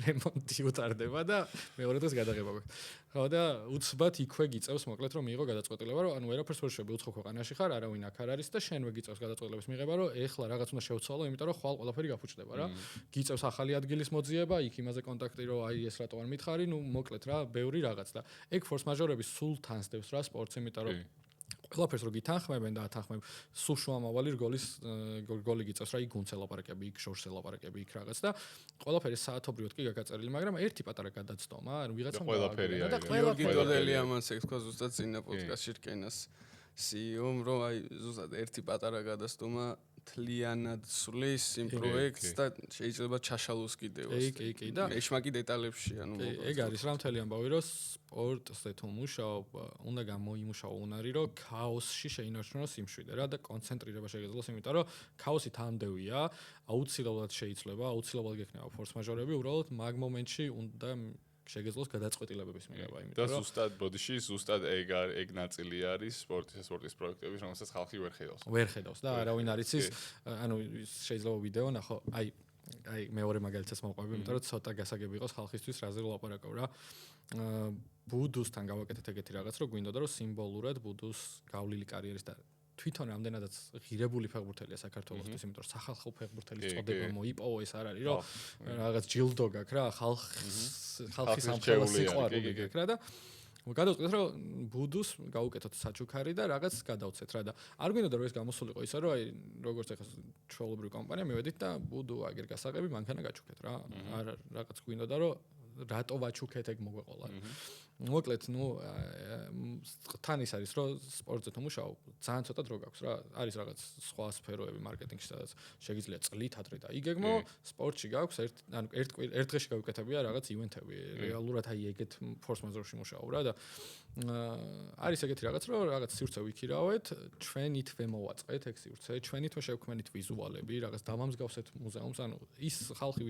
Speaker 2: რემონტი უტარდება და მეორე დღეს გადაღება გვაქვს. ხო და უცბად იქვე გიწევს მოკლედ რომ მიიღო გადაწყვეტილება რომ ანუ ვერაფერს ვერ შვები უცხო ქვეყანაში ხარ, არავინ აქ არ არის და შენვე გიწევს გადაწყვეტილების მიღება რომ ეხლა რაღაც უნდა შევცვალო, იმიტომ რომ ხვალ ყველაფერი გაფუჭდება რა. გიწევს ახალი ადგილის მოძიება, იქ იმაზე კონტაქტი რომ აი ეს რატო არ მითხარი, ნუ მოკლედ რა, ბევრი რაღაც და ეგ ფორს მაჟორები სულ თანსდევს რა სპორტს, იმიტომ რომ ყველაფერს რო გითანხმებენ და ათანხმებ სულ შუამავალი გოლი გიწევს რა, იქ გუნდს ელაპარაკები, იქ შორს ელაპარაკები, იქ რაღაც და ყველაფერი საათობრივად კი გაგაწერილი, მაგრამ ერთი პატარა გადაცდომა, ანუ ვიღაცამ
Speaker 3: ყველაფერია.
Speaker 1: გიორგი დოდელი ამას ეგ თქვა ზუსტად წინა პოდკასტში რკენას CEO-მ რომ აი ზუსტად ერთი პატარა გადაცდომა თლიანად სulis იმ პროექტს და შეიძლება ჩაშალოს კიდევ.
Speaker 2: კი და
Speaker 1: ეშმაკი დეტალებში ანუ
Speaker 2: ეგ არის რა მთელი ამბავი რომ სპორტზე თუ მუშაობ უნდა გამოიმუშაო უნარი რომ ქაოსში შეინარჩუნოს სიმშვიდე რა და კონცენტრირება შეგეძლოს, იმიტომ რომ ქაოსი თანდევია, აუცილებლად შეიძლება, აუცილებლად გექნება ფორს მაჟორები, უბრალოდ მაგ მომენტში უნდა შეგეძლოს გადაწყვეტილებების მიღება,
Speaker 3: იმიტომ რომ ზუსტად ბოდიში ზუსტად ეგ ნაწილი არის სპორტის პროექტების, რომელსაც ხალხი ვერ ხედავს
Speaker 2: და არავინ არ იცის, ანუ შეიძლება ვიდეო ნახო, აი მეორე მაგალითსაც მოვყვები, იმიტომ რომ ცოტა გასაგები იყოს ხალხისთვის რაზე ვლაპარაკობ რა. ბუდუსთან გავაკეთეთ ეგეთი რაღაც, რომ გვინდოდა რომ სიმბოლურად ბუდუს გავლილი კარიერის და თვითონ რამდენადაც ღირებული ფეხბურთელია საქართველოსთვის, იმიტომ რომ სახალხო ფეხბურთელის წოდება მოიპოვა, ეს არ არის რომ რაღაც ჯილდო გაქვს რა, ხალხის სამხელოს სიყვარული გაქვს რა და გადავწყვეტეთ რომ ბუდუს გავუკეთოთ საჩუქარი და რაღაც გადავცეთ რა და არ გვინდოდა რომ ეს გამოსულიყო ისე რომ აი როგორც ეხლა ჩვეულებრივი კომპანია მივედით და ბუდუ აგერ გასაღები მანქანა გაჩუქეთ რა, არ რაღაც გვინდოდა რომ რატო ვაჩუქეთ ეგ მოგვეყოლა. მოკლედ, ნუ თან ის არის, რომ სპორტზე თუ მუშაობ, ძალიან ცოტა დრო გაქვს რა. არის რაღაც სხვა სფეროები მარკეტინგში, სადაც შეიძლება წლით ადრე დაიგეგმო, სპორტში გაქვს ერთ დღეში გავიკეთებია რაღაც ივენთები. რეალურად აი ეგეთ ფორს მაჟორში მუშაობ რა და არის ეგეთი რაღაც, რომ რაღაც სივრცე ვიქირავეთ, ჩვენითვე მოვაწყეთ ეგ სივრცე, ჩვენითვე შევქმნით ვიზუალები, რაღაც დამამსგავსეთ მუზეუმს, ანუ ის ხალხი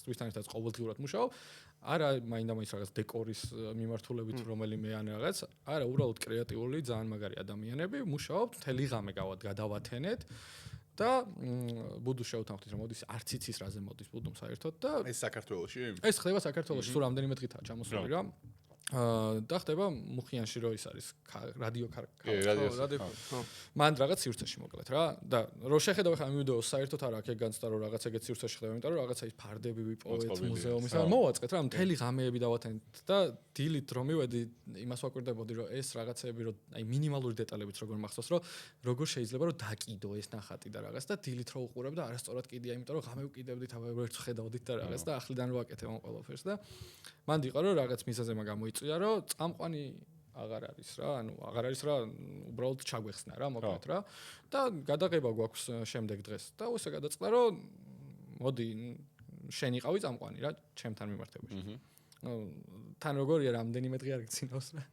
Speaker 2: ვისთან ერთად ყოველდღიურად მუშაობ, არა მაინდა-მაინც რაღაც დეკორის მიმართულებით რომელიმე ან რაღაც, არა უბრალოდ კრეატიული, ძალიან მაგარი ადამიანები, მუშაობთ, მთელი ღამე გადავათენეთ და ბუდუს შევთანხმდით, რომ მოდის არც იცის რაზე მოდის ბუდუმ საერთოდ და
Speaker 3: ეს საქართველოში?
Speaker 2: ეს ხდება საქართველოში, სულ რამდენიმე დღითაა ჩამოსული რა. და ხდება მუხიანში რო ის არის რადიო
Speaker 3: ხო.
Speaker 2: მან რაღაც სივრცეში მოკლედ რა და რო შეხედავ ხა ამ ვიდეოს საერთოდ არა აქ განცდა რომ რაღაც ეგეთ სივრცეში ხდება, იმიტომ რომ რაღაცა ის ფარდები ვიპოვეთ მუზეუმის და მოვაწყეთ რა მთელი ღამეები დავათენთ და დილით რომ მივედი იმას ვაკვირდებოდი რომ ეს რაღაცეები რომ აი მინიმალური დეტალებით როგორ მახსოვს რომ როგორ შეიძლება რომ დაკიდო ეს ნახატი და რაღაც და დილით რო უყურებ და არასწორად კიდია, იმიტომ რომ ღამე ვკიდებდით ვერც ხედავდით და რაღაც და ახლიდან ვაკეთებ ამ ყველაფერს და მან იყო რომ რაღაც მიზეზემა გამოიწვია რომ წამყვანი აღარ არის რა, ანუ აღარ არის რა, უბრალოდ ჩაგვეხსნა რა, მოკლედ რა და გადაღება გვაქვს შემდეგ დღეს და უსე გადაწყდა რომ მოდი შენ იყავი წამყვანი რა ჩემთან მიმართებაში. თან როგორია რამდენიმე დღე არ გწინავს რა.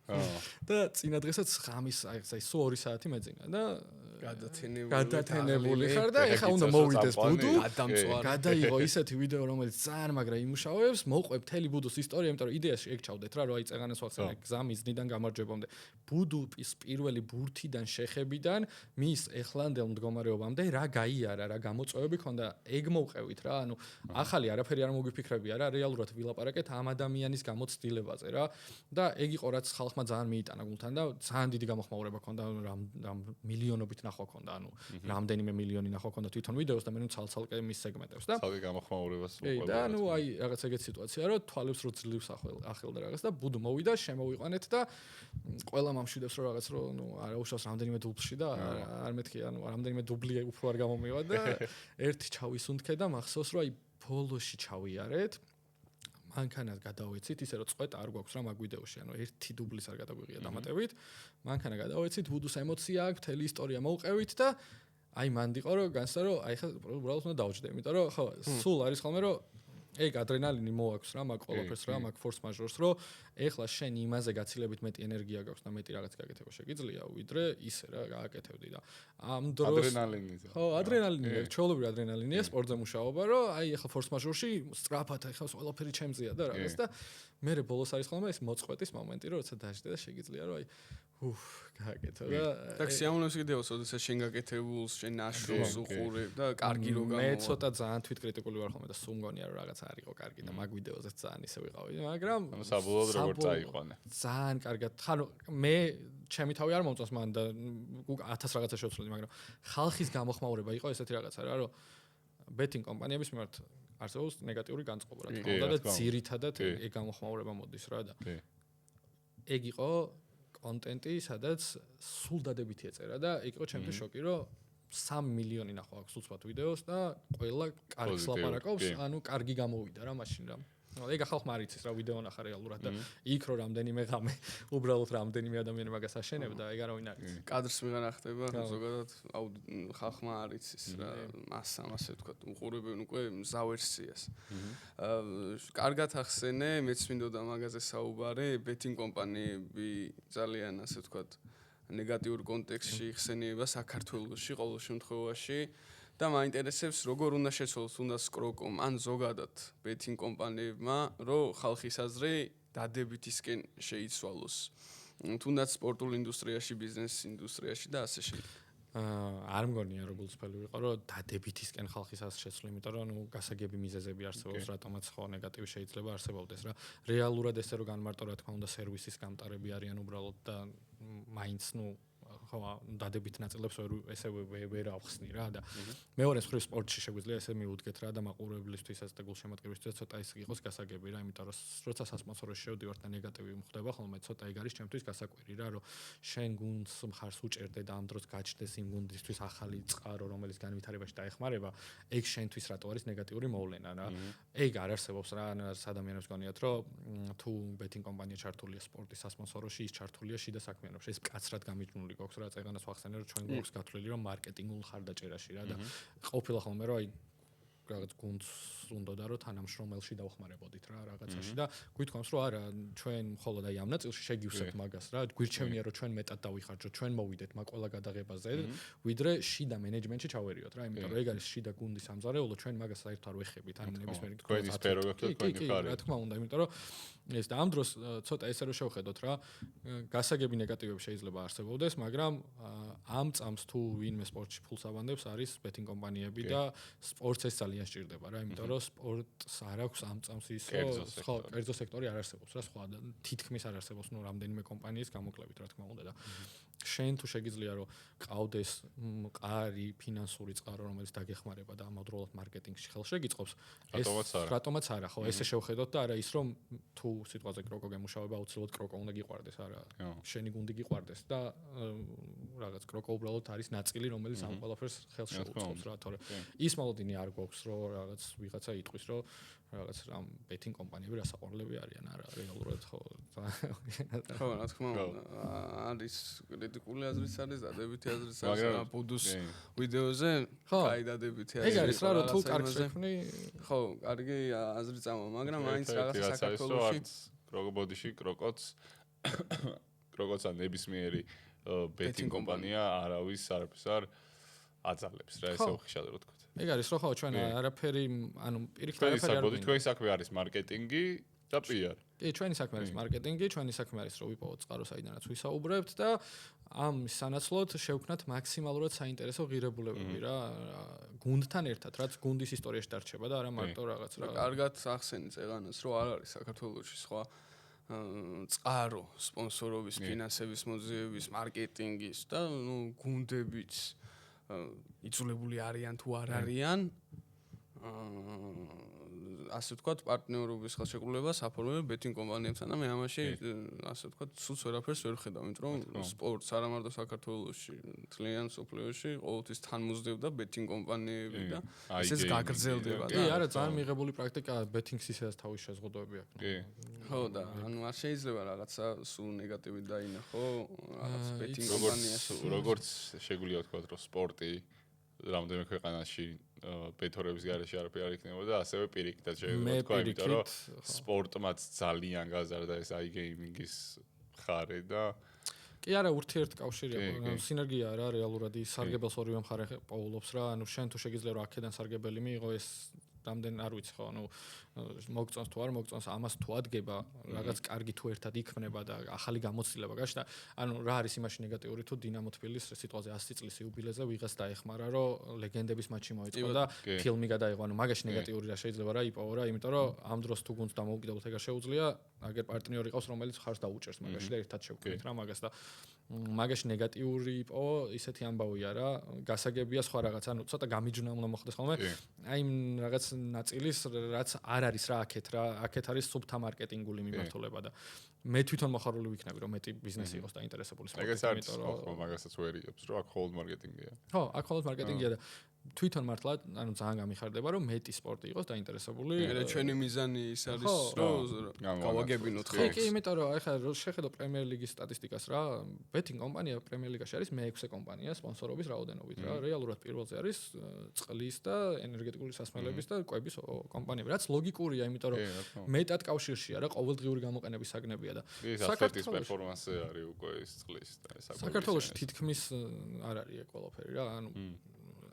Speaker 2: და წინა დღესაც ღამის აი სულ 2 საათი მეძინა და გადათენებული ხარ და ეხა უნდა მოვიდეს ბუდუ, გადაიღო ისეთი ვიდეო რომელიც ძალიან მაგრა იმუშავებს, მოყვებ მთელი ბუდუს ისტორია, იმიტომ რომ იდეაში ეგ ჩავდეთ რა, რომ აი წეღანას ვახსენე გზამის დნიდან გამარჯვებამდე. ბუდუის პირველი ბურთიდან შეხებიდან მის ეხლანდელ მდგომარეობამდე რა გაიარა, რა გამოწვევები ქონდა, ეგ მოვყევით რა, ანუ ახალი არაფერი არ მოგვიფიქრებია რა, რეალურად ვილაპარაკეთ ამ ადამიანის გამოცდილებაზე რა და ეგ იყო რაც ხალხმა ძალიან მიიტანა გულთან და ძალიან დიდი გამოხმაურება ქონდა, რამ მილიონობით ნახვა ქონდა, ანუ რამდენიმე მილიონი ნახვა ქონდა თვითონ ვიდეოს და მე ნუ ცალ-ცალკე მის სეგმენტებს და
Speaker 3: ცალკე გამოხმაურებას
Speaker 2: ვიყავ. და ნუ აი რაღაც ეგეთი სიტუაცია რომ თვალებს რო ძლივს ახელდა რაღაც და ბუდუ მოვიდა, შემოვიყვანეთ და ყველა მამშვიდებს რომ რაღაც რომ ნუ არა უშავს რამდენიმე დუბლში და არ მეთქი, ანუ რამდენიმე დუბლი უფრო არ გამომივა და ერთი ჩავისუნთქე და მახსოვს რომ აი ბოლოში ჩავიარეთ მანქანას გადავეცით, ისე რომ წვეტა არ გვაქვს რა მაგ ვიდეოში, ანუ ერთი დუბლის არ გადაგვიღია დამატებით. მანქანა გადავეცით, ბუდუს ემოცია აქვს, მთელი ისტორია მოვყევით და აი მანდი ყო რომ განსა რომ აი ხა უბრალოდ უნდა დავჯდე, იმიტომ რომ ხო სულ არის ხოლმე რომ ეგ ადრენალინი მოაქვს რა მაგ ყველაფერს რა მაგ ფორს მაჟორს რომ ეხლა შენ იმაზე გაცილებით მეტი ენერგია გაქვს და მეტი რაღაც გაკეთება შეგიძლია, ვიდრე ისე რა გააკეთებდი და ამ დროს
Speaker 3: ადრენალინიზე.
Speaker 2: ხო, ადრენალინია, ჩვეულებრივი ადრენალინია სპორტზე მუშაობა, რომ აი ეხლა ფორს მაჟორში სწრაფად ეხლა ყველაფერი ჩემზეა და რაღაც და მე ბოლოს არის ხოლმე ეს მოწყვეტის მომენტი, რომ როცა დაждე და შეგიძლია რომ აი გააკეთო და
Speaker 1: და სიამოვნებს კიდევს, ოდესაც შენ გაკეთებულს, შენ ნაშრომს უყურებ და კარგი რო გამოვა.
Speaker 2: მე ცოტა ძალიან თვითკრიტიკული ვარ ხოლმე და სულ მგონია რომ რაღაც არ იყო კარგი და მაგ ვიდეოზეც ძალიან ისე ვიყავი, მაგრამ
Speaker 3: საბოლოოდ როგორ წაიყვანე.
Speaker 2: ძალიან კარგად. ხანო მე ჩემი თავი არ მომწონს მან და 1000 რაღაცა შევცვლი, მაგრამ ხალხის გამოხმაურება იყო ესეთი რაღაცა რა, რომ ბეტინგ კომპანიების მიმართ არსებობს ნეგატიური განწყობა რა თქმა უნდა და ძირითადად ეგ გამოხმაურება მოდის რა და ეგ იყო კონტენტი, სადაც სულ დადებითი ეწერა და იქ იყო ჩემთვის შოკი, რომ 3 მილიონი ნახვა აქვს უცბად ვიდეოს და ყველა კარგს ლაპარაკობს, ანუ კარგი გამოვიდა რა მაშინ რა. ეგ ხალხმა არ იცის რა ვიდეო ნახა რეალურად და იქ რო რამდენიმე ღამე უბრალოდ რამდენიმე ადამიანი მაგას აშენებდა, ეგ არავინ არ იცის.
Speaker 1: კადრს მიღან ახტება, ზოგადად ხალხმა არ იცის რა, მასამ ასე ვთქვათ, უყურებენ უკვე მზავერსიას. კარგად ახსენე, მეც მინდოდა მაგაზე საუბარი, ბეტინგ კომპანიები ძალიან ასე ვთქვათ, ნეგატიურ კონტექსტში იხსენიება საქართველოში ყოველ შემთხვევაში. და მაინტერესებს როგორ უნდა შეცვალოს თუნდაც კროკომ ან ზოგადად ბეტინგ კომპანიებმა რომ ხალხის აზრი დადებითისკენ შეიცვალოს თუნდაც სპორტულ ინდუსტრიაში ბიზნეს ინდუსტრიაში და ასე შემდეგ
Speaker 2: არ მგონია რომ გულწრფელი ვიყო რომ დადებითისკენ ხალხის აზრს შეცვლი იმიტომ რომ ნუ გასაგები მიზეზები არსებობს რატომაც ხო ნეგატივი შეიძლება არსებობდეს რა რეალურად ესე რომ განმარტო რა თქმა უნდა სერვისის გამტარები არიან უბრალოდ და მაინც ნუ ხო დადებით ნაწილებს ესე ვერ ავხსნი რა და მეორე მხრივ სპორტში შეგვიძლია ესე მიუდგეთ რა და მაყურებლისთვისაც და გულშემატკივრისთვისაც ცოტა ის იყოს გასაგები რა იმიტომ რომ როცა სასპონსოროში შევდივართ და ნეგატივი მხდება ხოლმე ცოტა ეგ არის ჩემთვის გასაკვირი რა რომ შენ გუნდს მხარს უჭერდე და ამ დროს გაჩნდეს იმ გუნდისთვის ახალი წყარო რომელიც განვითარებაში დაეხმარება ეგ შენთვის რატო არის ნეგატიური მოვლენა რა ეგ არ არსებობს რა ადამიანებს გონიათ რომ თუ ბეტინგ კომპანია ჩართულია სპორტის სასპონსოროში ის ჩართულია შიდა საქმიანობაში ეს მკაცრად გამიჯნული გვაქვს რა წეგანას ვახსენე რომ ჩვენ გვაქვს გათვლილი რომ მარკეტინგულ ხარდაჭერაში რა და ყოფილა ხოლმე რომ აი რაღაც გუნდს უნდოდა რომ თანამშრომელში დავხმარებოდით რა რაღაცაში და გვითხოვს რომ არა ჩვენ მხოლოდ აი ამ ნაწილში შეგივსებთ მაგას რა გვირჩევნია რომ ჩვენ მეტად დავიხარჯოთ ჩვენ მოვიდეთ მაგ ყველა გადაღებაზე ვიდრე შიდა მენეჯმენტში ჩავერიოთ რა იმიტომ რომ ეგ არის შიდა გუნდის სამზარეულო ჩვენ მაგას საერთოდ არ ვეხებით ან ნებისმიერი
Speaker 3: თქვენი სფერო გაქვთ თქვენი ხარი
Speaker 2: რა თქმა უნდა იმიტომ რომ ეს და ამ დროს ცოტა ესე რომ შევხედოთ რა გასაგები ნეგატივები შეიძლება არსებობდეს მაგრამ ამ წამს თუ ვინმე სპორტში ფულს ავანდებს არის ბეტინგ კომპანიები და სპორტს ეს ძალიან სჭირდება რა იმიტომ რომ სპორტს არ აქვს ამ წამს ის ხო კერძო სექტორი არ არსებობს რა სხვა თითქმის არ არსებობს ნუ რამდენიმე კომპანიის გამოკლებით რა თქმა უნდა და შენ თუ შეგიძლია რომ ყავდეს მყარი ფინანსური წყარო რომელიც დაგეხმარება და ამავდროულად მარკეტინგში ხელშეგიწყობს ეს რატომაც არა ხო ესე შევხედოთ და არა ის რომ თუ სიტყვაზე კროკო გემუშავება აუცილებლად კროკო უნდა გიყვარდეს არა შენი გუნდი გიყვარდეს და რაღაც კროკო უბრალოდ არის ნაწილი რომელიც ამ ყველაფერს ხელს შეუწყობს რა თორე ის მოლოდინი არ გვაქვს რომ რაღაც ვიღაცა იტყვის რომ რაღაც ამ ბეტინგ კომპანიები რასაყვარლები არიან არა რეალურად ხო
Speaker 1: ხო რა თქმა უნდა არის კრიტიკული აზრიც არის დადებითი აზრიც არის ბუდუს ვიდეოზე კაი დადებითი აზრი
Speaker 2: ეგ არის რა რომ თუ კარგს შექმნი
Speaker 1: ხო კარგი აზრი წამო მაგრამ მაინც რაღაც საქართველოში
Speaker 3: კროკობოდიში კროკოცა ნებისმიერი ბეტინგ კომპანია არავის არაფერს არ აძალებს რა ესე უხიშად რო თქვა
Speaker 2: ეგ არის რო ხო ჩვენ არაფერი ანუ პირიქით
Speaker 3: არაფერი არ გვინდა თქვენი საქმე არის მარკეტინგი და PR
Speaker 2: კი ჩვენი საქმე არის მარკეტინგი ჩვენი საქმე არის რომ ვიპოვოთ წყაროს საიდანაც ვისაუბრებთ და ამ სანაცვლოდ შევქნათ მაქსიმალურად საინტერესო ღირებულებები რა გუნდთან ერთად რაც გუნდის ისტორიაში დარჩება და არა მარტო რაღაც რა
Speaker 1: კარგად ახსენე წეგანას რომ არ არის საქართველოში სხვა წყარო სპონსორობის ფინანსების მოძიების მარკეტინგის და ნუ გუნდებიც იწულებული არიან თუ არ არიან ასე ვთქვათ პარტნიორობის ხელშეკრულებას აფორმებენ ბეტინგ კომპანიებთან და მე ამაში ასე ვთქვათ სულს ვერაფერს ვერ ვხედავ იმიტომ რომ სპორტს არა მარტო საქართველოში თლიან სოფლიოში ყოველთვის თან მოძდებდა ბეტინგ კომპანიები და ესეც გაგრძელდება
Speaker 2: კი არა ძალიან მიღებული პრაქტიკაა ბეტინგს ისედაც თავის შეზღუდვები აქვს
Speaker 3: კი
Speaker 1: ხო და ანუ არ შეიძლება რაღაცა სულ ნეგატივი დაინახო რაღაც ბეტინგ კომპანიაში
Speaker 3: როგორც შეგვიძლია ვთქვათ რომ სპორტი რამდენიმე ქვეყანაში ბეთორების გარეშე არაფერი არ იქნებოდა და ასევე პირიქითაც შეიძლება თქვა, იმიტომ რომ სპორტმაც ძალიან გაზარდა ეს iGaming-ის მხარე და
Speaker 2: კი არა ურთიერთკავშირია, სინერგია არა რეალურად ის სარგებელს ორივე მხარე პოულობს რა, ანუ შენ თუ შეგიძლია რომ აქედან სარგებელი მიიღო ეს რამდენ არ ვიცი ხო, ანუ მოგწონს თუ არ მოგწონს, ამას თუ ადგება, რაღაც კარგი თუ ერთად იქმნება და ახალი გამოცდილება გაშდა, ანუ რა არის იმაში ნეგატიური თუ დინამო თბილისის სიტყვაზე 100 წლის იუბილეზე ვიღაც დაეხმარა, რომ ლეგენდების მატჩი მოიწყო და ფილმი გადაიღო, ანუ მაგაში ნეგატიური რა შეიძლება რა იპოვო რა, იმიტომ რომ ამ დროს თუ გუნდს დამოუკიდებლად ეგარ შეუძლია, აგერ პარტნიორი ყავს, რომელიც ხარს დაუჭერს მაგაში და ერთად შევქმნით რა მაგას და მაგაში ნეგატიური იპოვო, ისეთი ამბავია რა, გასაგებია სხვა რაღაც, ანუ ცოტა გამიჯნა უნდა მოხდეს ხოლმე. აი რაღაც ნაწილის რაც არ არის რა აქეთ არის სუბთა მარკეტინგული მიმართულება და მე თვითონ მოხარული ვიქნები რომ მეტი ბიზნესი იყოს დაინტერესებული
Speaker 3: სპორტით, იმიტომ რომ მაგასაც ვერიებს რომ აქ მხოლოდ მარკეტინგია.
Speaker 2: ხო, აქ მხოლოდ მარკეტინგია და თვითონ მართლა ანუ ძალიან გამიხარდება რომ მეტი სპორტი იყოს დაინტერესებული.
Speaker 1: მე ჩვენი მიზანი ის არის რომ გავაგებინოთ ხო?
Speaker 2: კი, იმიტომ რომ ახლა რო შეხედო პრემიერ ლიგის სტატისტიკას რა, ბეტინგ კომპანია პრემიერ ლიგაში არის მე-6 კომპანია სპონსორობის რაოდენობით რა. რეალურად პირველზე არის წყლის და ენერგეტიკული სასმელების და კვების კომპანიები, რაც ლოგიკურია, იმიტომ რომ მეტად კავშირშია რა, ყოველდღიური გამოყენების საგნებია და
Speaker 3: საქართველოს პერფორმანსი არის უკვე ის წყლის და ეს
Speaker 2: საქართველოში თითქმის არ არის ეგ ყველაფერი რა,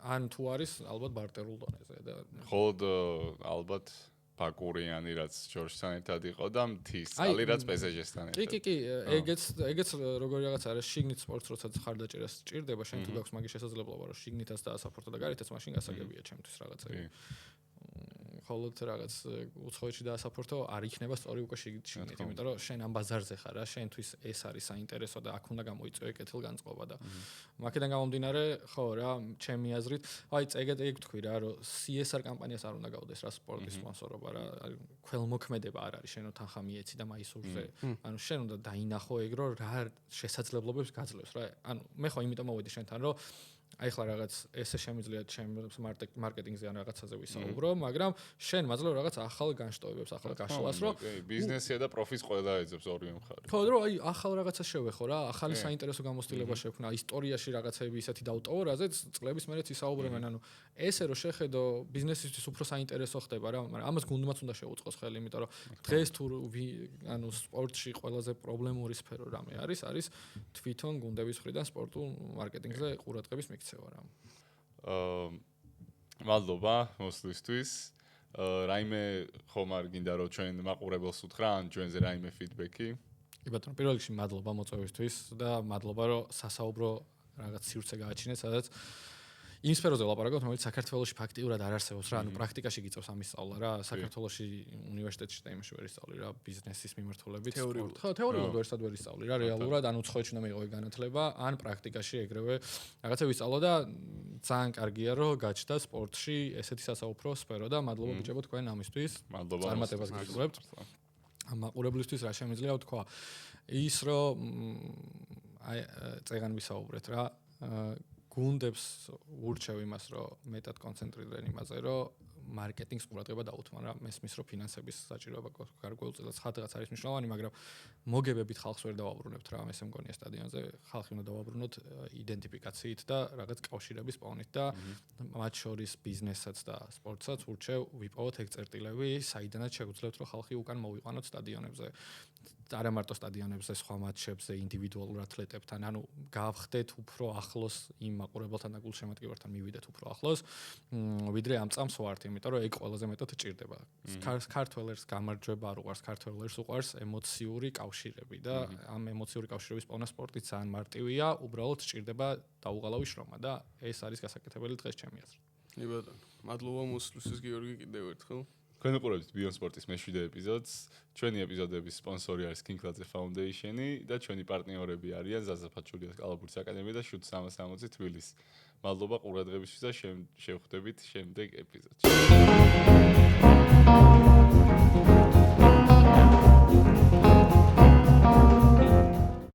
Speaker 2: ან თუ არის ალბათ ბარტერულ დონეზე და
Speaker 3: ხოლოდ ალბათ ბაკურიანი რაც ჯორჯთან ერთად იყო და მთისწალი რაც PSG-სთან ერთად.
Speaker 2: კი, ეგეც როგორი რაღაც არის შიგნით სპორტს როცა ხარდაჭერას ჭირდება, შენ თუ გაქვს მაგის შესაძლებლობა რომ შიგნითაც დაასაფორტო და გარითაც მაშინ გასაგებია ჩემთვის რაღაცები. ხოლოდ რაღაც უცხოეთში დაასაფორტო არ იქნება სწორი უკვე შიგნით, იმიტომ რომ შენ ამ ბაზარზე ხარ რა, შენთვის ეს არის საინტერესო და აქ უნდა გამოიწვიო კეთილგანწყობა და მაქედან გამომდინარე, ხო რა, ჩემი აზრით, აი ეგ თქვი რა, რომ CSR კამპანიას არ უნდა გავდეს რა სპორტის სპონსორობა რა, ქველმოქმედება არ არის შენო თანხა მიეცი და მაისურზე. ანუ შენ უნდა დაინახო ეგ რომ რა შესაძლებლობებს გაძლევს რა. ანუ მე ხო იმიტომ მოვედი შენთან რომ აი ხლა რაღაც ესე შემიძლია ჩემს მარკეტინგზე ან რაღაცაზე ვისაუბრო, მაგრამ შენ მაძლევ რაღაც ახალ განშტოებებს, ახალ გაშლას, რომ
Speaker 3: ბიზნესია და პროფიტს ყველა ეძებს ორივე მხარე.
Speaker 2: ხო, რომ აი ახალ რაღაცას შევეხო რა, ახალი საინტერესო გამოცდილება შექმნა, ისტორიაში რაღაცები ისეთი დავტოვო, რაზეც წლების მერეც ისაუბრებენ, ანუ ესე რომ შეხედო ბიზნესისთვის უფრო საინტერესო ხდება რა, მაგრამ ამას გუნდმაც უნდა შეუწყოს ხელი, იმიტომ რომ დღეს თუ ანუ სპორტში ყველაზე პრობლემური სფერო რამე არის თვითონ გუნდების მხრიდან სპორტულ მარკეტინგზე ყურადღების მიქცევა რა.
Speaker 3: მადლობა მოსვლისთვის. რაიმე ხომ არ გინდა რომ ჩვენ მაყურებელს უთხრა ან ჩვენზე რაიმე ფიდბექი?
Speaker 2: კი ბატონო, პირველ რიგში მადლობა მოწვევისთვის და მადლობა რომ სასაუბრო რაღაც სივრცე გააჩინეთ, სადაც იმ სფეროზე ვლაპარაკობთ, რომელიც საქართველოში ფაქტიურად არ არსებობს რა, ანუ პრაქტიკაში გიწევს ამის სწავლა რა, საქართველოში უნივერსიტეტში და იმაში ვერ ისწავლი რა, ბიზნესის მიმართულებით. ხო, თეორიულად ვერ ისწავლი რა, რეალურად, ანუ უცხოეთში უნდა მიიღო განათლება, ან პრაქტიკაში ეგრევე რაღაცა ვისწავლო და ძალიან კარგია რომ გაჩნდა სპორტში ესეთი სასაუბრო სფერო და მადლობა ბიჭებო თქვენ ამისთვის. წარმატებას გისურვებთ. მაყურებლისთვის რა შემიძლია ვთქვა? ის რომ აი წეგან ვისაუბრეთ რა, გუნდებს ურჩევ იმას, რომ მეტად კონცენტრირდნენ იმაზე, რომ მარკეტინგს ყურადღება დაუთმან რა, მესმის რომ ფინანსების საჭიროება გარკვეულწილად ხადღაც არის მნიშვნელოვანი, მაგრამ მოგებებით ხალხს ვერ დავაბრუნებთ რა, ესე მგონია სტადიონზე, ხალხი უნდა დავაბრუნოთ იდენტიფიკაციით და რაღაც კავშირების პოვნით და მათ შორის ბიზნესაც და სპორტსაც ურჩევ ვიპოვოთ ეგ წერტილები, საიდანაც შეგვიძლიათ რომ ხალხი უკან მოვიყვანოთ სტადიონებზე. არა მარტო სტადიონებზე, სხვა მატჩებზე, ინდივიდუალურ ათლეტებთან, ანუ გავხდეთ უფრო ახლოს იმ მაყურებელთან და გულშემატკივართან მივიდეთ უფრო ახლოს, ვიდრე ამ წამს ვართ, იმიტომ რომ ეგ ყველაზე მეტად ჭირდება. ქართველებს გამარჯვება არ უყვარს, ქართველებს უყვარს ემოციური კავშირები და ამ ემოციური კავშირების პოვნა სპორტით ძალიან მარტივია, უბრალოდ ჭირდება დაუღალავი შრომა და ეს არის გასაკეთებელი დღეს ჩემი აზრით.
Speaker 1: კი ბატონო, მადლობა მოსვლისთვის გიორგი კიდევ ერთხელ.
Speaker 3: თქვენ უყურებთ ბიონ სპორტის მე-7 ეპიზოდს. ჩვენი ეპიზოდების სპონსორი არის King-Ladze Foundation-ი და ჩვენი პარტნიორები არიან ზაზა ფაჩულიას კალაბურის აკადემია და შუთ 360 თბილისი. მადლობა ყურადღებისთვის და შევხვდებით შემდეგ ეპიზოდში.